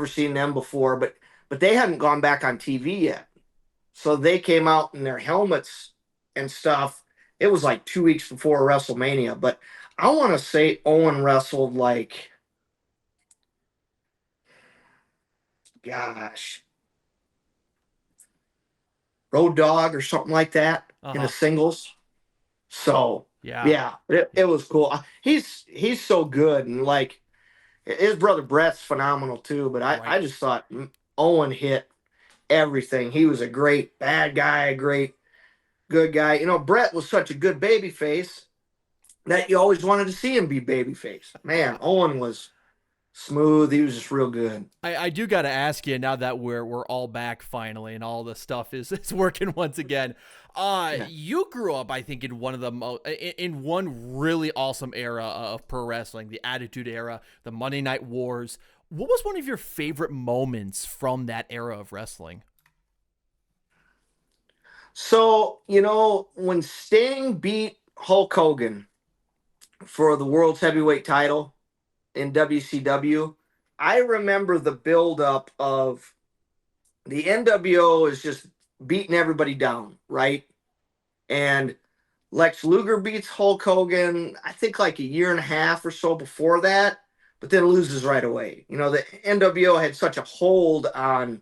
seen them before, but they hadn't gone back on TV yet. So they came out in their helmets and stuff. It was like 2 weeks before WrestleMania, but I want to say Owen wrestled like, gosh, Road Dog or something like that in a Uh-huh. singles. So Yeah. yeah, it was cool. He's so good, and like his brother Brett's phenomenal too. But Right. I just thought Owen hit everything. He was a great bad guy, a great good guy. You know, Brett was such a good baby face that you always wanted to see him be baby face. Man, Owen was smooth. He was just real good. I do got to ask you now that we're all back finally and all the stuff is working once again. Yeah. You grew up, I think, in one of the in one really awesome era of pro wrestling, the Attitude Era, the Monday Night Wars. What was one of your favorite moments from that era of wrestling? So, when Sting beat Hulk Hogan for the world's heavyweight title in WCW, I remember the buildup of the NWO is just beating everybody down, right? And Lex Luger beats Hulk Hogan, I think like a year and a half or so before that, but then loses right away. The NWO had such a hold on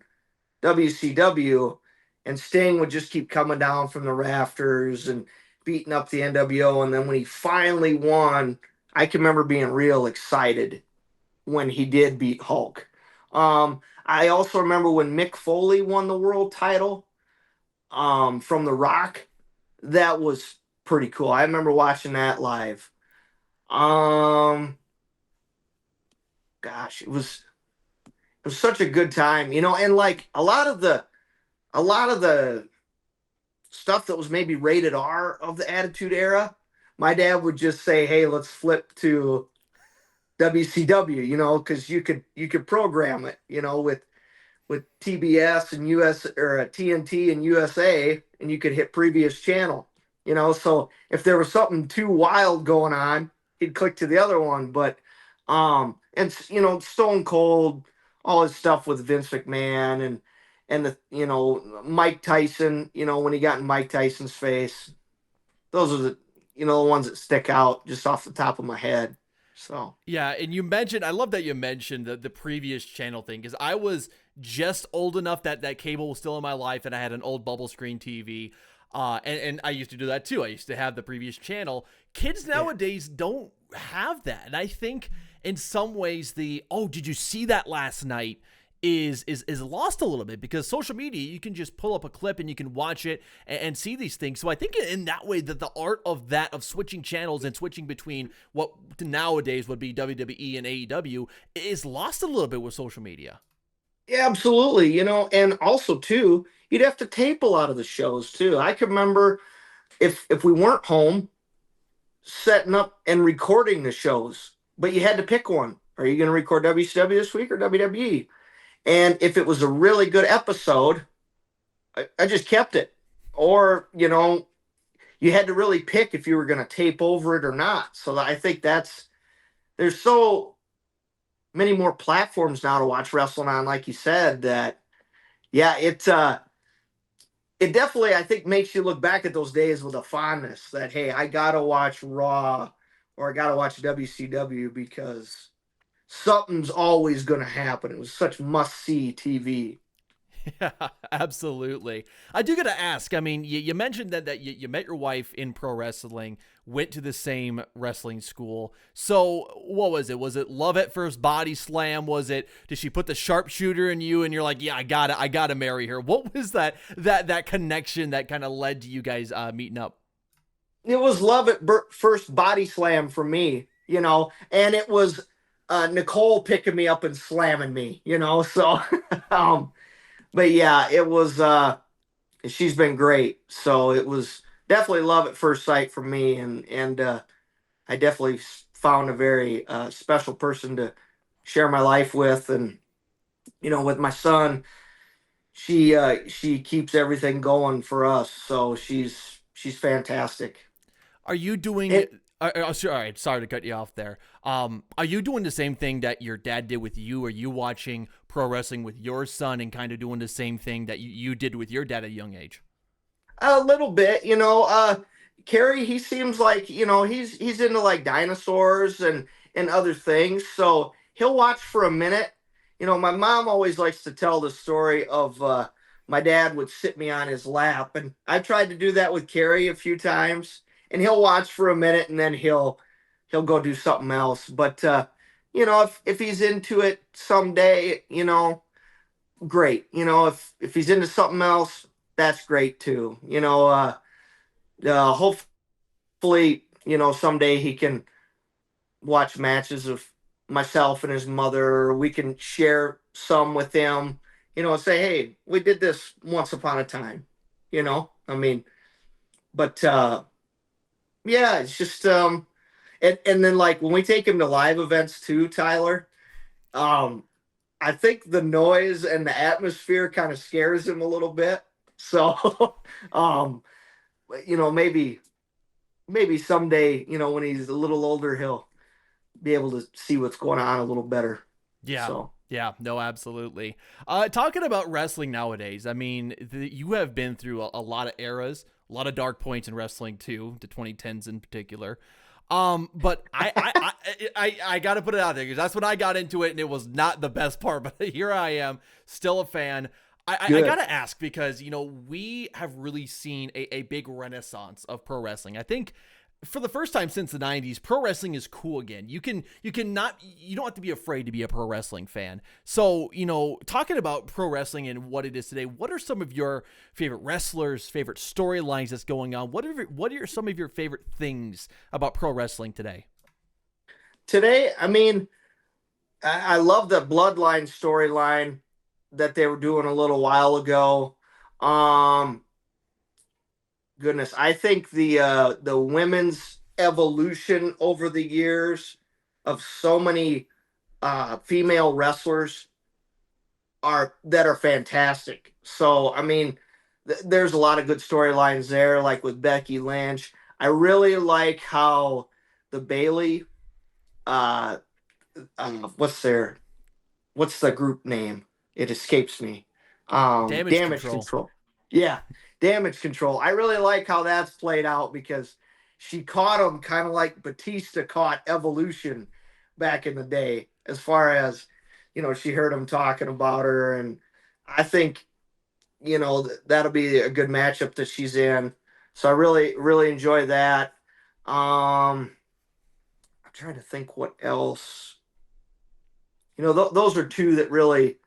WCW, and Sting would just keep coming down from the rafters and beating up the NWO. And then when he finally won, I can remember being real excited when he did beat Hulk. I also remember when Mick Foley won the world title from The Rock. That was pretty cool. I remember watching that live. Um, Gosh, it was such a good time, and like a lot of the stuff that was maybe rated R of the Attitude Era, my dad would just say, "Hey, let's flip to WCW," because you could program it, with TBS and US or TNT and USA, and you could hit previous channel. So if there was something too wild going on, he'd click to the other one. But and Stone Cold, all his stuff with Vince McMahon and the Mike Tyson, when he got in Mike Tyson's face, those are the ones that stick out just off the top of my head. So Yeah, and you mentioned, I love that you mentioned the previous channel thing because I was just old enough that cable was still in my life and I had an old bubble screen TV. And I used to do that too. I used to have the previous channel. Kids yeah. nowadays don't have that. And I think in some ways oh, did you see that last night? Is lost a little bit because social media, you can just pull up a clip and you can watch it and see these things. So I think in that way that the art of switching channels and switching between what nowadays would be WWE and AEW is lost a little bit with social media. Yeah, absolutely. And also too, you'd have to tape a lot of the shows too. I can remember if we weren't home, setting up and recording the shows, but you had to pick one. Are you going to record WCW this week or WWE? And if it was a really good episode, I just kept it. Or, you had to really pick if you were going to tape over it or not. So I think there's so many more platforms now to watch wrestling on, like you said, that yeah, it definitely, I think, makes you look back at those days with a fondness that, hey, I got to watch Raw or I got to watch WCW because something's always going to happen. It was such must see TV. Yeah, absolutely. I do got to ask. I mean, you mentioned that you met your wife in pro wrestling, went to the same wrestling school. So, what was it? Was it love at first body slam? Was it? Did she put the sharpshooter in you, and you're like, yeah, I gotta marry her? What was that connection that kind of led to you guys meeting up? It was love at first body slam for me, and it was Nicole picking me up and slamming me, so, um, but yeah, it was, she's been great. So it was definitely love at first sight for me. And I definitely found a very special person to share my life with. And, with my son, she keeps everything going for us. So she's fantastic. Are you doing? And All right, sorry to cut you off there. Are you doing the same thing that your dad did with you? Are you watching pro wrestling with your son and kind of doing the same thing that you did with your dad at a young age? A little bit, Kerry, he seems like, he's into like dinosaurs and other things. So he'll watch for a minute. My mom always likes to tell the story of my dad would sit me on his lap, and I tried to do that with Kerry a few times, and he'll watch for a minute and then he'll go do something else. But if he's into it someday, great. If he's into something else, that's great too. Hopefully, someday he can watch matches of myself and his mother, or we can share some with him, and say, hey, we did this once upon a time, I mean, but yeah, it's just and then like when we take him to live events too, Tyler, um, I think the noise and the atmosphere kind of scares him a little bit. So, um, maybe someday, when he's a little older, he'll be able to see what's going on a little better. Yeah. So, Yeah, no, absolutely. Talking about wrestling nowadays, I mean, you have been through a lot of eras, a lot of dark points in wrestling too, the 2010s in particular. But I got to put it out there because that's when I got into it, and it was not the best part. But here I am, still a fan. I got good. to ask because we have really seen a big renaissance of pro wrestling. I think for the first time since the 90s, pro wrestling is cool again. You don't have to be afraid to be a pro wrestling fan. So, talking about pro wrestling and what it is today, what are some of your favorite wrestlers, favorite storylines that's going on? What are some of your favorite things about pro wrestling today? Today, I mean, I love the Bloodline storyline that they were doing a little while ago. Um, Goodness, I think the women's evolution over the years of so many female wrestlers are fantastic. So I mean, there's a lot of good storylines there, like with Becky Lynch. I really like how the Bailey, uh, what's what's the group name? It escapes me. Damage Damage control. Control. Yeah, Damage Control. I really like how that's played out because she caught him kind of like Batista caught Evolution back in the day, as far as she heard him talking about her, and I think that'll be a good matchup that she's in. So I really really enjoy that. I'm trying to think what else. Those are two that really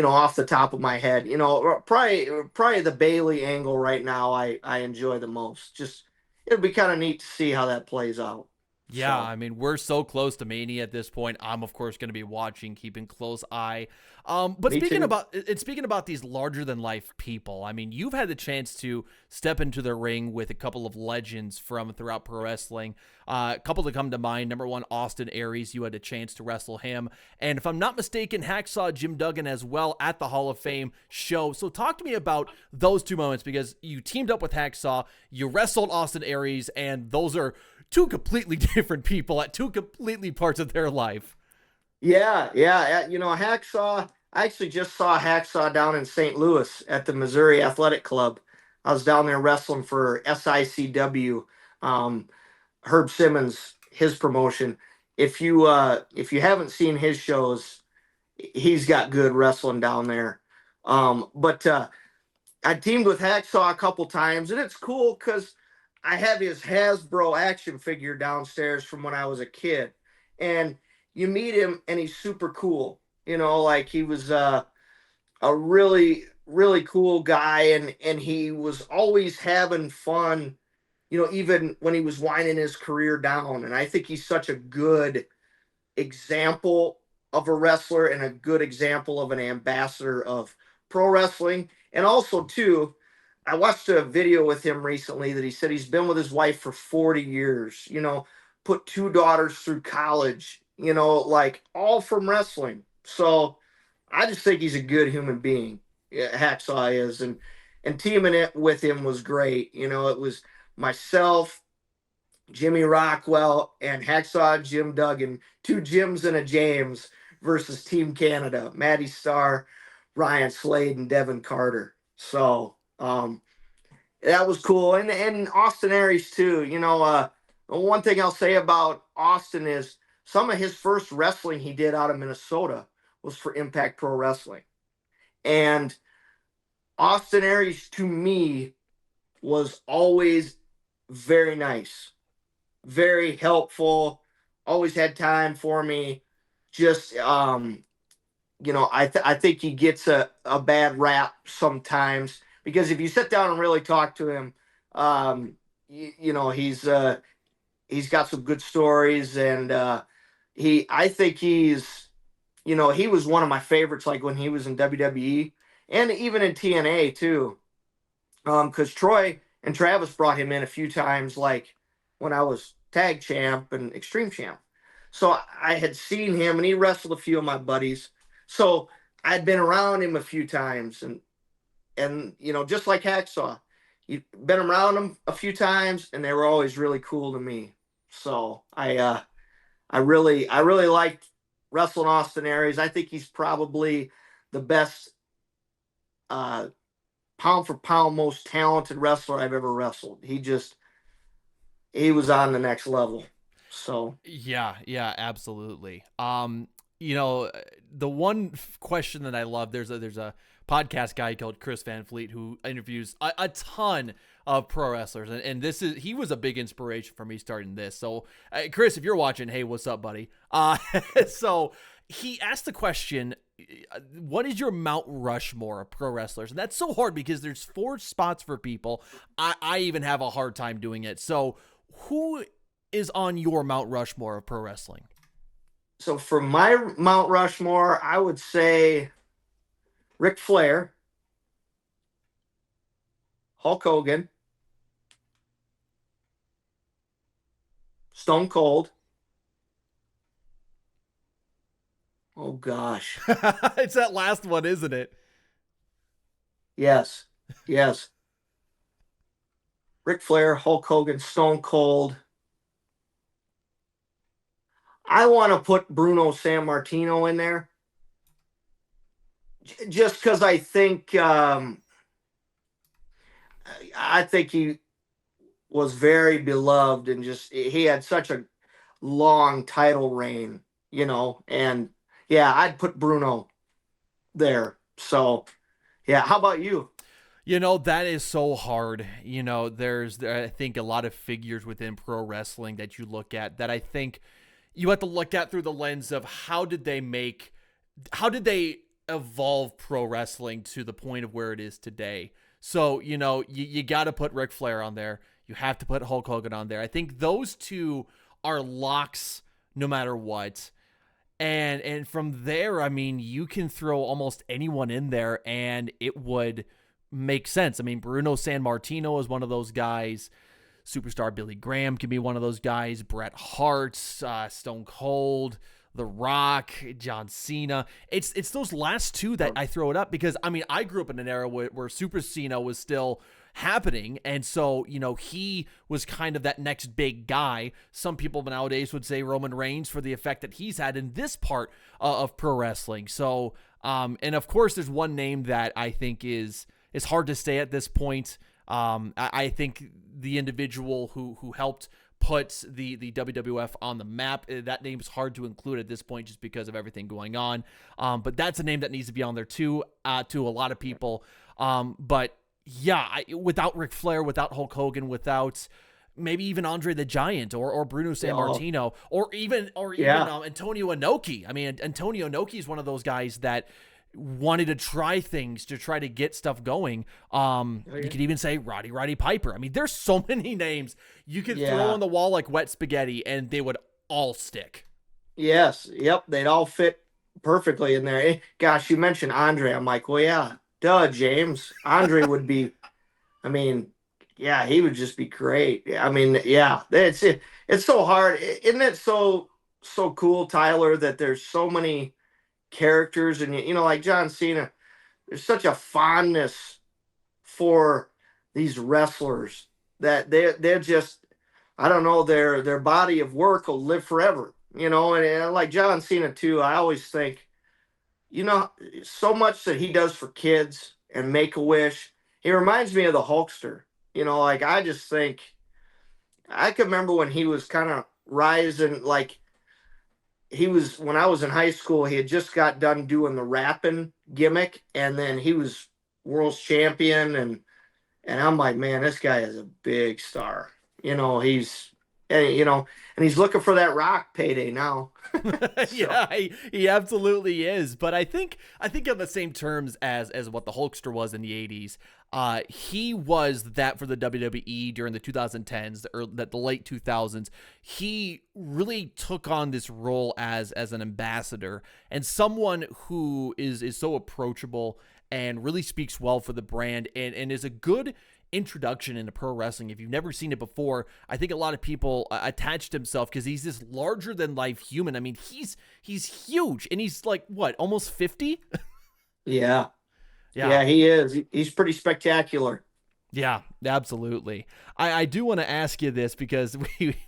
off the top of my head, probably the Bailey angle right now. I enjoy the most. Just it'll be kind of neat to see how that plays out. Yeah, So I mean, we're so close to Mania at this point. I'm of course going to be watching, keeping close eye. But me too. speaking about these larger than life people, I mean, you've had the chance to step into the ring with a couple of legends from throughout pro wrestling. A couple that come to mind. Number one, Austin Aries. You had a chance to wrestle him, and if I'm not mistaken, Hacksaw Jim Duggan as well at the Hall of Fame show. So talk to me about those two moments because you teamed up with Hacksaw, you wrestled Austin Aries, and those are two completely different people at two completely parts of their life. Yeah, yeah. Hacksaw. I actually just saw Hacksaw down in St. Louis at the Missouri Athletic Club. I was down there wrestling for SICW. Um, Herb Simmons, his promotion. If you haven't seen his shows, he's got good wrestling down there. But I teamed with Hacksaw a couple times, and it's cool because I have his Hasbro action figure downstairs from when I was a kid. And you meet him, and he's super cool. Like he was a really, really cool guy, and he was always having fun. Even when he was winding his career down. And I think he's such a good example of a wrestler and a good example of an ambassador of pro wrestling. And also, too, I watched a video with him recently that he said he's been with his wife for 40 years, put two daughters through college, like all from wrestling. So I just think he's a good human being. Yeah, Hacksaw is. And teaming it with him was great. It was myself, Jimmy Rockwell, and Hacksaw Jim Duggan, two Jims and a James, versus Team Canada, Matty Starr, Ryan Slade, and Devin Carter. So that was cool. And Austin Aries too. One thing I'll say about Austin is some of his first wrestling he did out of Minnesota was for Impact Pro Wrestling. And Austin Aries to me was always very nice, very helpful, always had time for me. Just I think he gets a bad rap sometimes because if you sit down and really talk to him, he's got some good stories, and I think he was one of my favorites, like when he was in WWE and even in TNA too, because Troy and Travis brought him in a few times, like when I was tag champ and extreme champ. So I had seen him, and he wrestled a few of my buddies. So I'd been around him a few times, and just like Hacksaw, you've been around them a few times, and they were always really cool to me. So I really liked wrestling Austin Aries. I think he's probably the best pound for pound most talented wrestler I've ever wrestled. He was on the next level. So Yeah, absolutely. The one question that I love, there's a podcast guy called Chris Van Fleet who interviews a ton of pro wrestlers, and he was a big inspiration for me starting this. So Chris, if you're watching, hey, what's up, buddy? So he asked the question, what is your Mount Rushmore of pro wrestlers? And that's so hard because there's 4 spots for people. I even have a hard time doing it. So who is on your Mount Rushmore of pro wrestling? So for my Mount Rushmore, I would say Ric Flair, Hulk Hogan, Stone Cold. Oh gosh. It's that last one, isn't it? Yes. Yes. Ric Flair, Hulk Hogan, Stone Cold. I want to put Bruno Sammartino in there just because I think he was very beloved, and just he had such a long title reign, and yeah, I'd put Bruno there. So yeah, how about you? That is so hard. There's, I think, a lot of figures within pro wrestling that you look at that I think you have to look at through the lens of how did they evolve pro wrestling to the point of where it is today. So, you got to put Ric Flair on there. You have to put Hulk Hogan on there. I think those two are locks no matter what. And from there, I mean, you can throw almost anyone in there and it would make sense. I mean, Bruno Sammartino is one of those guys. Superstar Billy Graham can be one of those guys. Bret Hart, Stone Cold, The Rock, John Cena. It's those last two that I throw it up because, I mean, I grew up in an era where Super Cena was still happening, and so he was kind of that next big guy. Some people nowadays would say Roman Reigns for the effect that he's had in this part of pro wrestling. So and of course there's one name that I think is hard to say at this point. I think the individual who helped put the WWF on the map, that name is hard to include at this point just because of everything going on. But that's a name that needs to be on there too, to a lot of people. But yeah, without Ric Flair, without Hulk Hogan, without maybe even Andre the Giant or Bruno Sammartino, or even Antonio Inoki. I mean, Antonio Inoki is one of those guys that wanted to try things to try to get stuff going. You could even say Roddy Piper. I mean, there's so many names you could throw on the wall like wet spaghetti and they would all stick. Yes. Yep. They'd all fit perfectly in there. Gosh, you mentioned Andre. I'm like, well, yeah, duh, James. Andre would be, I mean, yeah, he would just be great. I mean, yeah, it's so hard. Isn't it so cool, Tyler, that there's so many characters, and like John Cena, there's such a fondness for these wrestlers that they're just, I don't know, their body of work will live forever. and like John Cena too. I always think, so much that he does for kids and Make a Wish. He reminds me of the Hulkster. Like I just think I could remember when he was kind of rising. Like he was when I was in high school. He had just got done doing the rapping gimmick, and then he was world's champion, and I'm like, man, this guy is a big star. He's and and he's looking for that Rock payday now. So, Yeah, he absolutely is. But I think on the same terms as what the Hulkster was in the 80s. He was that for the WWE during the 2010s, or the late 2000s. He really took on this role as an ambassador and someone who is so approachable and really speaks well for the brand and is a good introduction into pro wrestling. If you've never seen it before, I think a lot of people attached himself because he's this larger than life human. I mean, he's huge, and he's like what, almost 50? yeah, Yeah. yeah, he is. He's pretty spectacular. Yeah, absolutely. I do want to ask you this because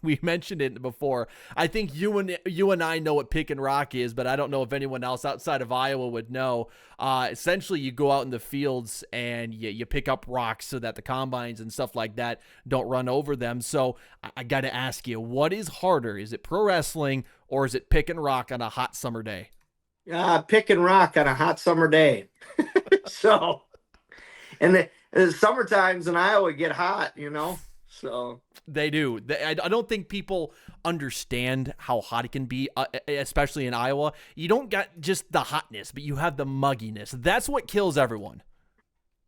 we mentioned it before. I think you and I know what pick and rock is, but I don't know if anyone else outside of Iowa would know. Essentially, you go out in the fields and you pick up rocks so that the combines and stuff like that don't run over them. So I got to ask you, what is harder? Is it pro wrestling or is it pick and rock on a hot summer day? Pick and rock on a hot summer day. So, and the summer times in Iowa get hot. So They do. I don't think people understand how hot it can be, especially in Iowa. You don't got just the hotness, but you have the mugginess. That's what kills everyone.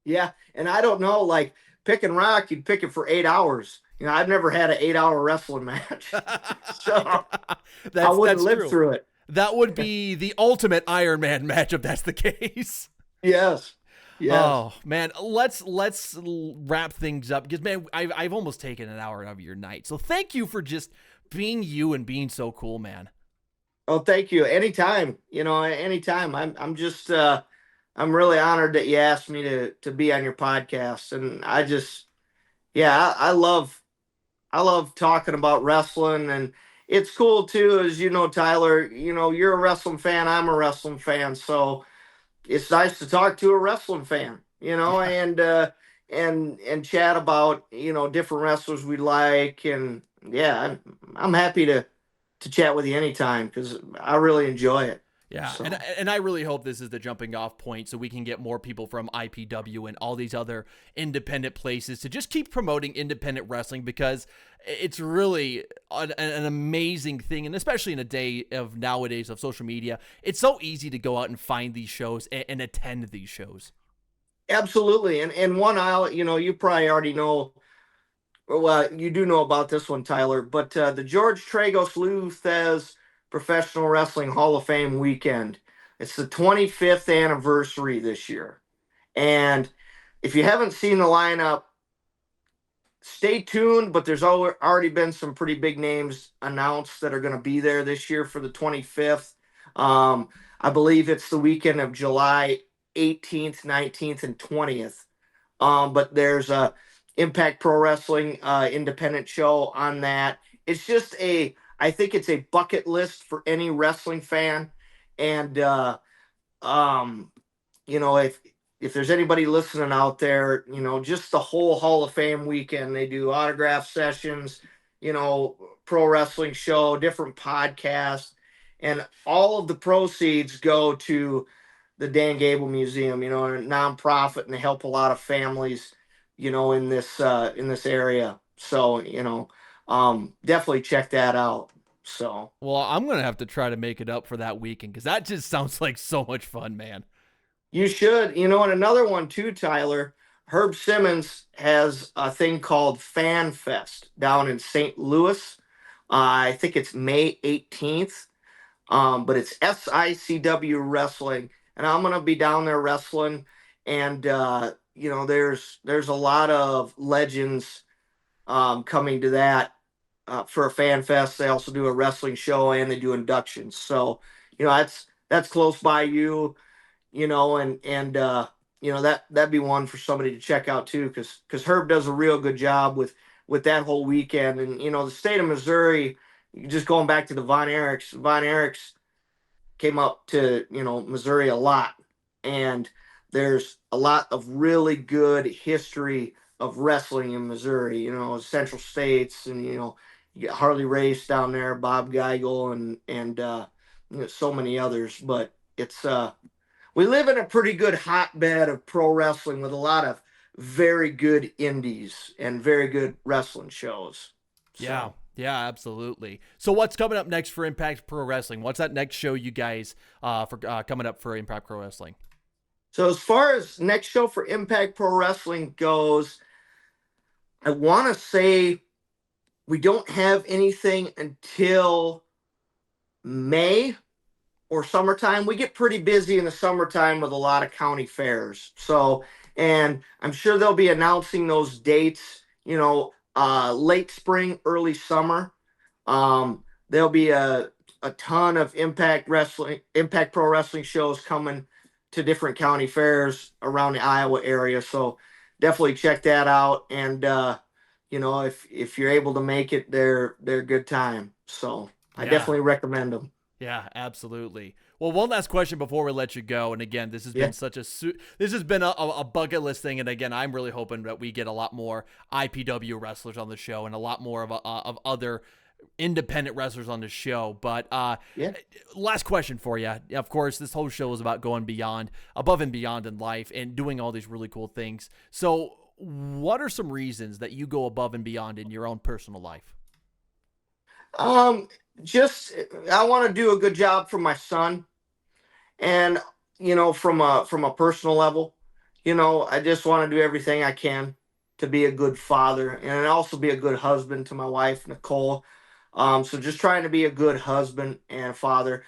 yeah, and I don't know, like pick and rock, you'd pick it for 8 hours. I've never had an 8-hour wrestling match, so I wouldn't that's live true. through it. That would be the ultimate Iron Man match if that's the case. Yes, yes. Oh man, let's wrap things up because man, I've almost taken an hour of your night. So thank you for just being you and being so cool, man. Oh, thank you. Anytime, anytime. I'm just I'm really honored that you asked me to be on your podcast, and I just yeah, I love talking about wrestling, and it's cool too, as you know, Tyler. You're a wrestling fan. I'm a wrestling fan, so it's nice to talk to a wrestling fan. Yeah. And chat about different wrestlers we like, and yeah, I'm happy to chat with you anytime because I really enjoy it. Yeah, So and I really hope this is the jumping off point so we can get more people from IPW and all these other independent places to just keep promoting independent wrestling because it's really an amazing thing, and especially in a day of nowadays of social media, it's so easy to go out and find these shows and attend these shows. absolutely, and one aisle, you probably already know. Well, you do know about this one, Tyler, but the George Tragos Lou Thez Professional Wrestling Hall of Fame weekend. It's the 25th anniversary this year. And if you haven't seen the lineup, stay tuned, but there's already been some pretty big names announced that are going to be there this year for the 25th. I believe it's the weekend of July 18th, 19th, and 20th. But there's a Impact Pro Wrestling independent show on that. It's just I think it's a bucket list for any wrestling fan. And if there's anybody listening out there, just the whole Hall of Fame weekend, they do autograph sessions, pro wrestling show, different podcasts, and all of the proceeds go to the Dan Gable Museum, a nonprofit, and they help a lot of families, in this area. So, definitely check that out. So Well, I'm gonna have to try to make it up for that weekend because that just sounds like so much fun, man. you should, and another one too, Tyler. Herb Simmons has a thing called Fan Fest down in St. Louis. I think it's May 18th, but it's SICW Wrestling, and I'm gonna be down there wrestling. And there's a lot of legends coming to that for a fan fest. They also do a wrestling show and they do inductions. So that's close by you, and that'd be one for somebody to check out too, because Herb does a real good job with that whole weekend. And the state of Missouri just going back to the Von Erichs came up to, Missouri a lot, and there's a lot of really good history of wrestling in Missouri. Central States, and you get Harley Race down there, Bob Geigel, and so many others. But it's we live in a pretty good hotbed of pro wrestling with a lot of very good indies and very good wrestling shows. Yeah, So. yeah, absolutely. So what's coming up next for Impact Pro Wrestling? What's that next show you guys for coming up for Impact Pro Wrestling? So as far as next show for Impact Pro Wrestling goes, I want to say we don't have anything until May or summertime. We get pretty busy in the summertime with a lot of county fairs. So, and I'm sure they'll be announcing those dates, late spring, early summer. There'll be a ton of Impact Pro Wrestling shows coming to different county fairs around the Iowa area. So definitely check that out. And if you're able to make it, they're a good time. So I Yeah. definitely recommend them. Yeah, absolutely. Well, one last question before we let you go. And again, this has Yeah. been this has been a bucket list thing. And again, I'm really hoping that we get a lot more IPW wrestlers on the show and a lot more of other independent wrestlers on the show. But Yeah. last question for you. Of course, this whole show is about going beyond, above and beyond in life and doing all these really cool things. So, what are some reasons that you go above and beyond in your own personal life? Um, just I want to do a good job for my son, and from a personal level, I just want to do everything I can to be a good father and also be a good husband to my wife Nicole. So just trying to be a good husband and father,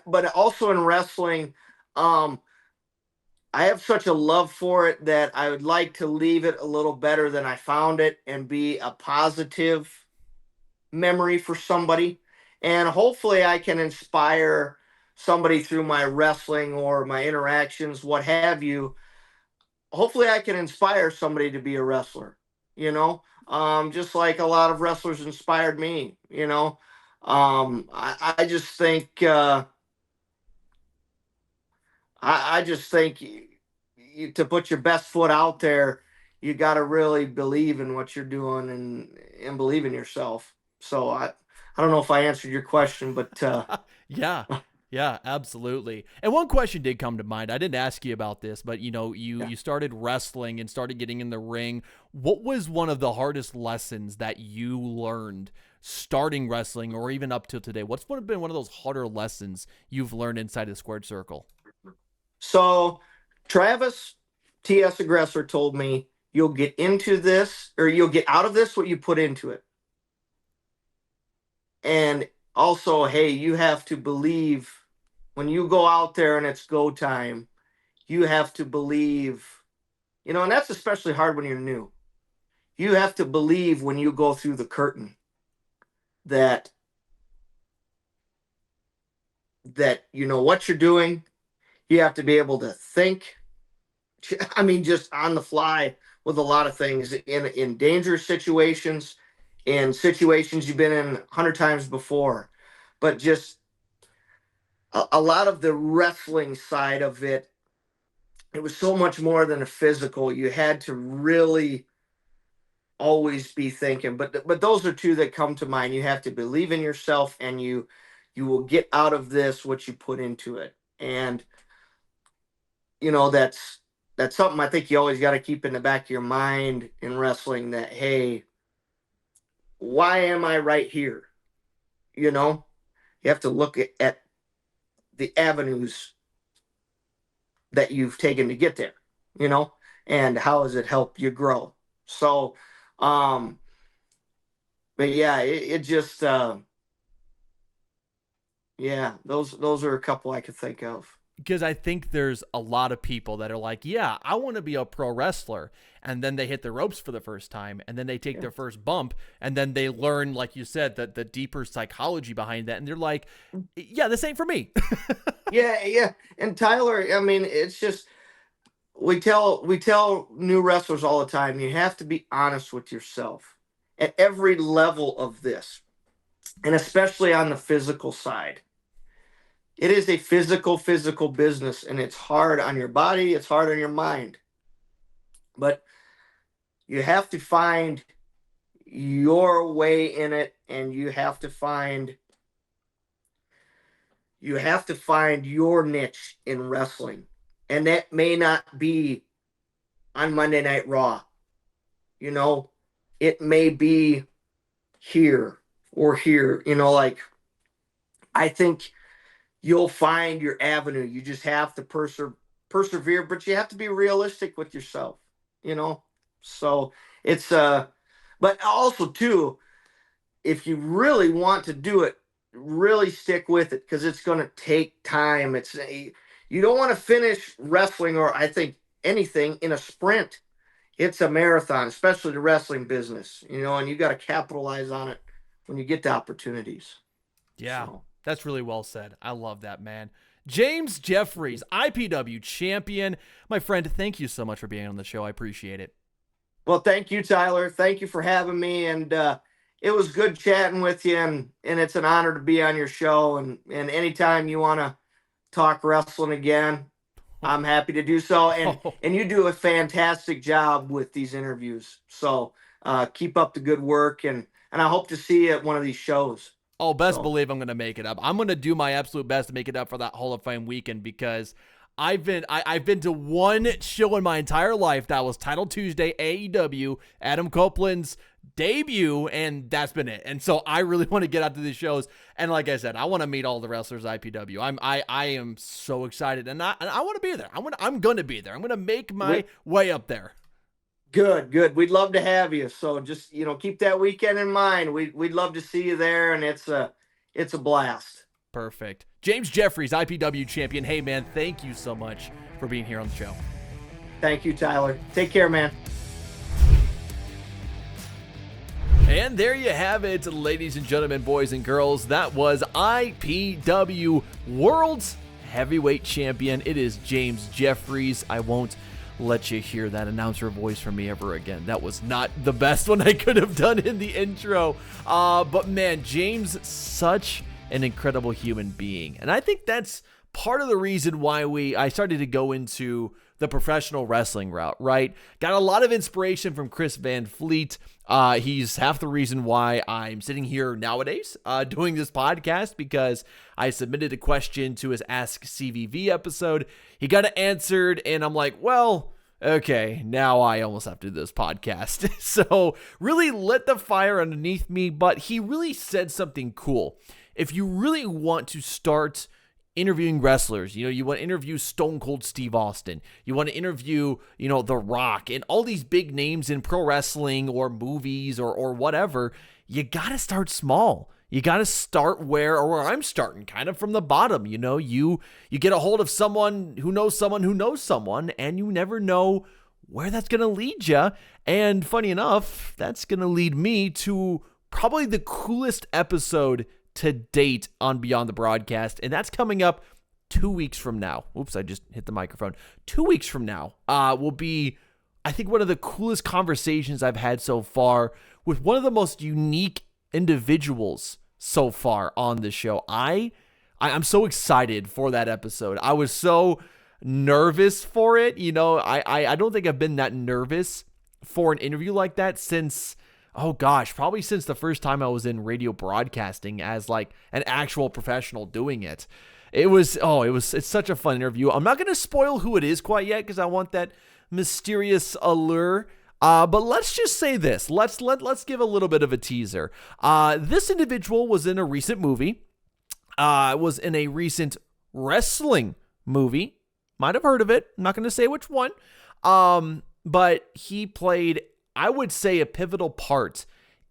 but also in wrestling, um, I have such a love for it that I would like to leave it a little better than I found it and be a positive memory for somebody. And hopefully I can inspire somebody through my wrestling or my interactions, what have you. Hopefully I can inspire somebody to be a wrestler, just like a lot of wrestlers inspired me. I just think, I just think to put your best foot out there, you got to really believe in what you're doing and believe in yourself. So I don't know if I answered your question, but Yeah. Yeah, absolutely. And one question did come to mind. I didn't ask you about this, but yeah. you started wrestling and started getting in the ring. What was one of the hardest lessons that you learned starting wrestling or even up till today? What's been one of those harder lessons you've learned inside the squared circle? So Travis TS Aggressor told me you'll get into this or you'll get out of this what you put into it. And also, hey, you have to believe when you go out there and it's go time, you have to believe, and that's especially hard when you're new. You have to believe when you go through the curtain that you know what you're doing. You have to be able to think. I mean, just on the fly with a lot of things in dangerous situations, in situations you've been in 100 times before, but just a lot of the wrestling side of it. It was so much more than a physical. You had to really always be thinking. But those are two that come to mind. You have to believe in yourself, and you will get out of this what you put into it. And that's something I think you always got to keep in the back of your mind in wrestling. That hey, why am I right here? You know, you have to look at the avenues that you've taken to get there. You know, and how has it helped you grow? So, um, but yeah, it just yeah, those are a couple I could think of. Because I think there's a lot of people that are like, yeah, I want to be a pro wrestler. And then they hit the ropes for the first time, and then they take Yeah. their first bump, and then they learn, like you said, that the deeper psychology behind that. And they're like, yeah, this ain't for me. Yeah, yeah. And Tyler, I mean, it's just we tell new wrestlers all the time, you have to be honest with yourself at every level of this. and especially on the physical side. It is a physical business, and it's hard on your body, it's hard on your mind. But you have to find your way in it, and you have to find your niche in wrestling. And that may not be on Monday Night Raw. You know, it may be here or here. Like, I think you'll find your avenue. You just have to persevere, but you have to be realistic with yourself, you know? So it's, but also too, if you really want to do it, really stick with it, because it's going to take time. You don't want to finish wrestling, or I think anything, in a sprint. It's a marathon, especially the wrestling business, and you got to capitalize on it when you get the opportunities. Yeah, So. that's really well said. I love that, man. James Jeffries, IPW champion. My friend, thank you so much for being on the show. I appreciate it. Well, thank you, Tyler. Thank you for having me. And it was good chatting with you. And it's an honor to be on your show. And anytime you want to talk wrestling again, I'm happy to do so. And you do a fantastic job with these interviews. So keep up the good work. And I hope to see you at one of these shows. Oh, best believe I'm going to make it up. I'm going to do my absolute best to make it up for that Hall of Fame weekend, because I've been to one show in my entire life. That was Title Tuesday, AEW, Adam Copeland's debut, and that's been it. And so I really want to get out to these shows. And like I said, I want to meet all the wrestlers at IPW. I am so excited, and I want to be there. I'm going to be there. I'm going to make my way up there. Good. We'd love to have you. So just, keep that weekend in mind. We'd love to see you there, and it's a blast. Perfect. James Jeffries, IPW champion. Hey, man, thank you so much for being here on the show. Thank you, Tyler. Take care, man. And there you have it, ladies and gentlemen, boys and girls. That was IPW World's Heavyweight Champion. It is James Jeffries. I won't let you hear that announcer voice from me ever again. That was not the best one I could have done in the intro. But man, James, such an incredible human being. And I think that's part of the reason why I started to go into the professional wrestling route, right? Got a lot of inspiration from Chris Van Fleet. He's half the reason why I'm sitting here nowadays doing this podcast, because I submitted a question to his Ask CVV episode. He got it answered, and I'm like, well, okay, now I almost have to do this podcast. So really lit the fire underneath me, but he really said something cool. If you really want to start interviewing wrestlers, you want to interview Stone Cold Steve Austin, you want to interview, The Rock, and all these big names in pro wrestling or movies or whatever, you got to start small. You got to start where I'm starting, kind of from the bottom. You get a hold of someone who knows someone who knows someone, and you never know where that's going to lead you. And funny enough, that's going to lead me to probably the coolest episode to date on Beyond the Broadcast, and that's coming up 2 weeks from now. Oops, I just hit the microphone. 2 weeks from now will be, I think, one of the coolest conversations I've had so far with one of the most unique individuals so far on the show. I'm so excited for that episode. I was so nervous for it. I don't think I've been that nervous for an interview like that since, oh gosh, probably since the first time I was in radio broadcasting as like an actual professional doing it. It's such a fun interview. I'm not going to spoil who it is quite yet, because I want that mysterious allure. But let's just say this. Let's give a little bit of a teaser. This individual was in a recent movie. Was in a recent wrestling movie. Might have heard of it. I'm not going to say which one. But he played, I would say, a pivotal part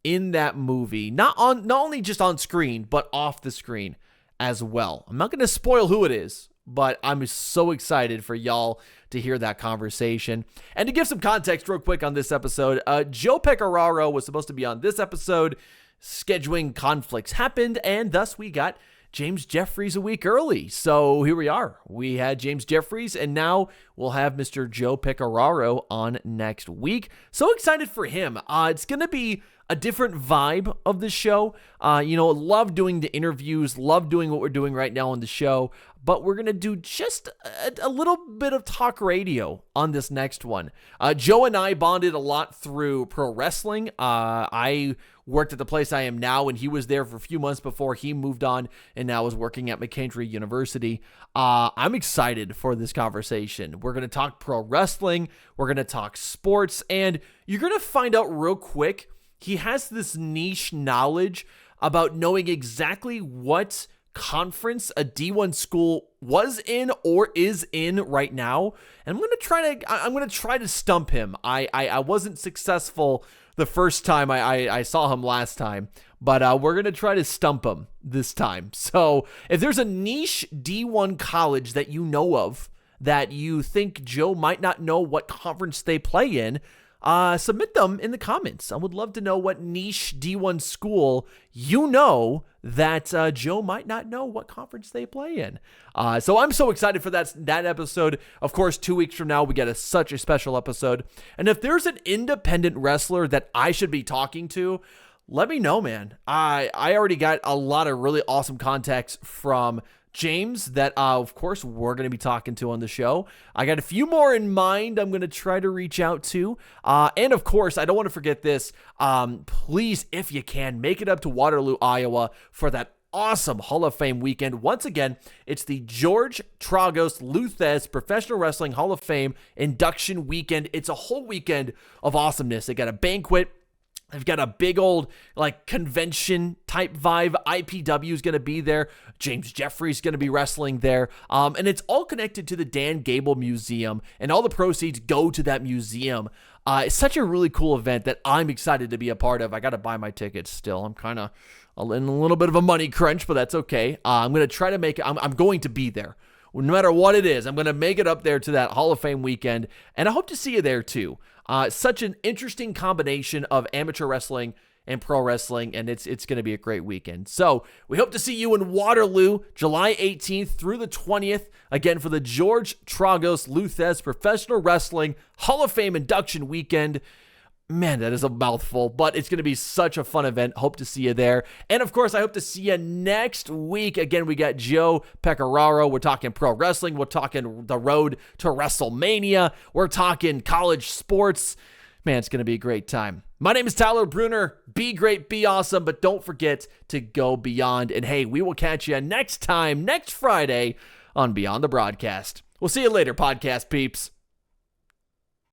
in that movie. Not only just on screen, but off the screen as well. I'm not going to spoil who it is, but I'm so excited for y'all to hear that conversation. And to give some context real quick on this episode, Joe Pecoraro was supposed to be on this episode. Scheduling conflicts happened, and thus we got James Jeffries a week early. So here we are. We had James Jeffries, and now we'll have Mr. Joe Pecoraro on next week. So excited for him. It's going to be a different vibe of the show. Love doing the interviews, love doing what we're doing right now on the show, but we're going to do just a little bit of talk radio on this next one. Joe and I bonded a lot through pro wrestling. I worked at the place I am now, and he was there for a few months before he moved on and now is working at McKendree University. I'm excited for this conversation. We're going to talk pro wrestling, we're going to talk sports, and you're going to find out real quick, he has this niche knowledge about knowing exactly what conference a D1 school was in or is in right now. And I'm going to try to stump him. I wasn't successful the first time I saw him last time, but we're going to try to stump him this time. So if there's a niche D1 college that you know of that you think Joe might not know what conference they play in, submit them in the comments. I would love to know what niche D1 school you know that Joe might not know what conference they play in. So I'm so excited for that episode. Of course, 2 weeks from now, we get such a special episode. And if there's an independent wrestler that I should be talking to, let me know, man. I already got a lot of really awesome contacts from James that, of course, we're going to be talking to on the show. I got a few more in mind I'm going to try to reach out to. And, of course, I don't want to forget this. Please, if you can, make it up to Waterloo, Iowa for that awesome Hall of Fame weekend. Once again, it's the George Tragos Luthez Professional Wrestling Hall of Fame induction weekend. It's a whole weekend of awesomeness. They got a banquet. They've got a big old convention type vibe. IPW is going to be there. James Jeffries is going to be wrestling there. And it's all connected to the Dan Gable Museum, and all the proceeds go to that museum. It's such a really cool event that I'm excited to be a part of. I got to buy my tickets still. I'm kind of in a little bit of a money crunch, but that's okay. I'm going to try to make it. I'm going to be there. No matter what it is, I'm going to make it up there to that Hall of Fame weekend, and I hope to see you there too. Such an interesting combination of amateur wrestling and pro wrestling, and it's going to be a great weekend. So we hope to see you in Waterloo, July 18th through the 20th, again for the George Tragos Luthez Professional Wrestling Hall of Fame induction weekend. Man, that is a mouthful, but it's going to be such a fun event. Hope to see you there. And of course, I hope to see you next week. Again, we got Joe Pecoraro. We're talking pro wrestling. We're talking the road to WrestleMania. We're talking college sports. Man, it's going to be a great time. My name is Tyler Bruner. Be great, be awesome, but don't forget to go beyond. And hey, we will catch you next time, next Friday on Beyond the Broadcast. We'll see you later, podcast peeps.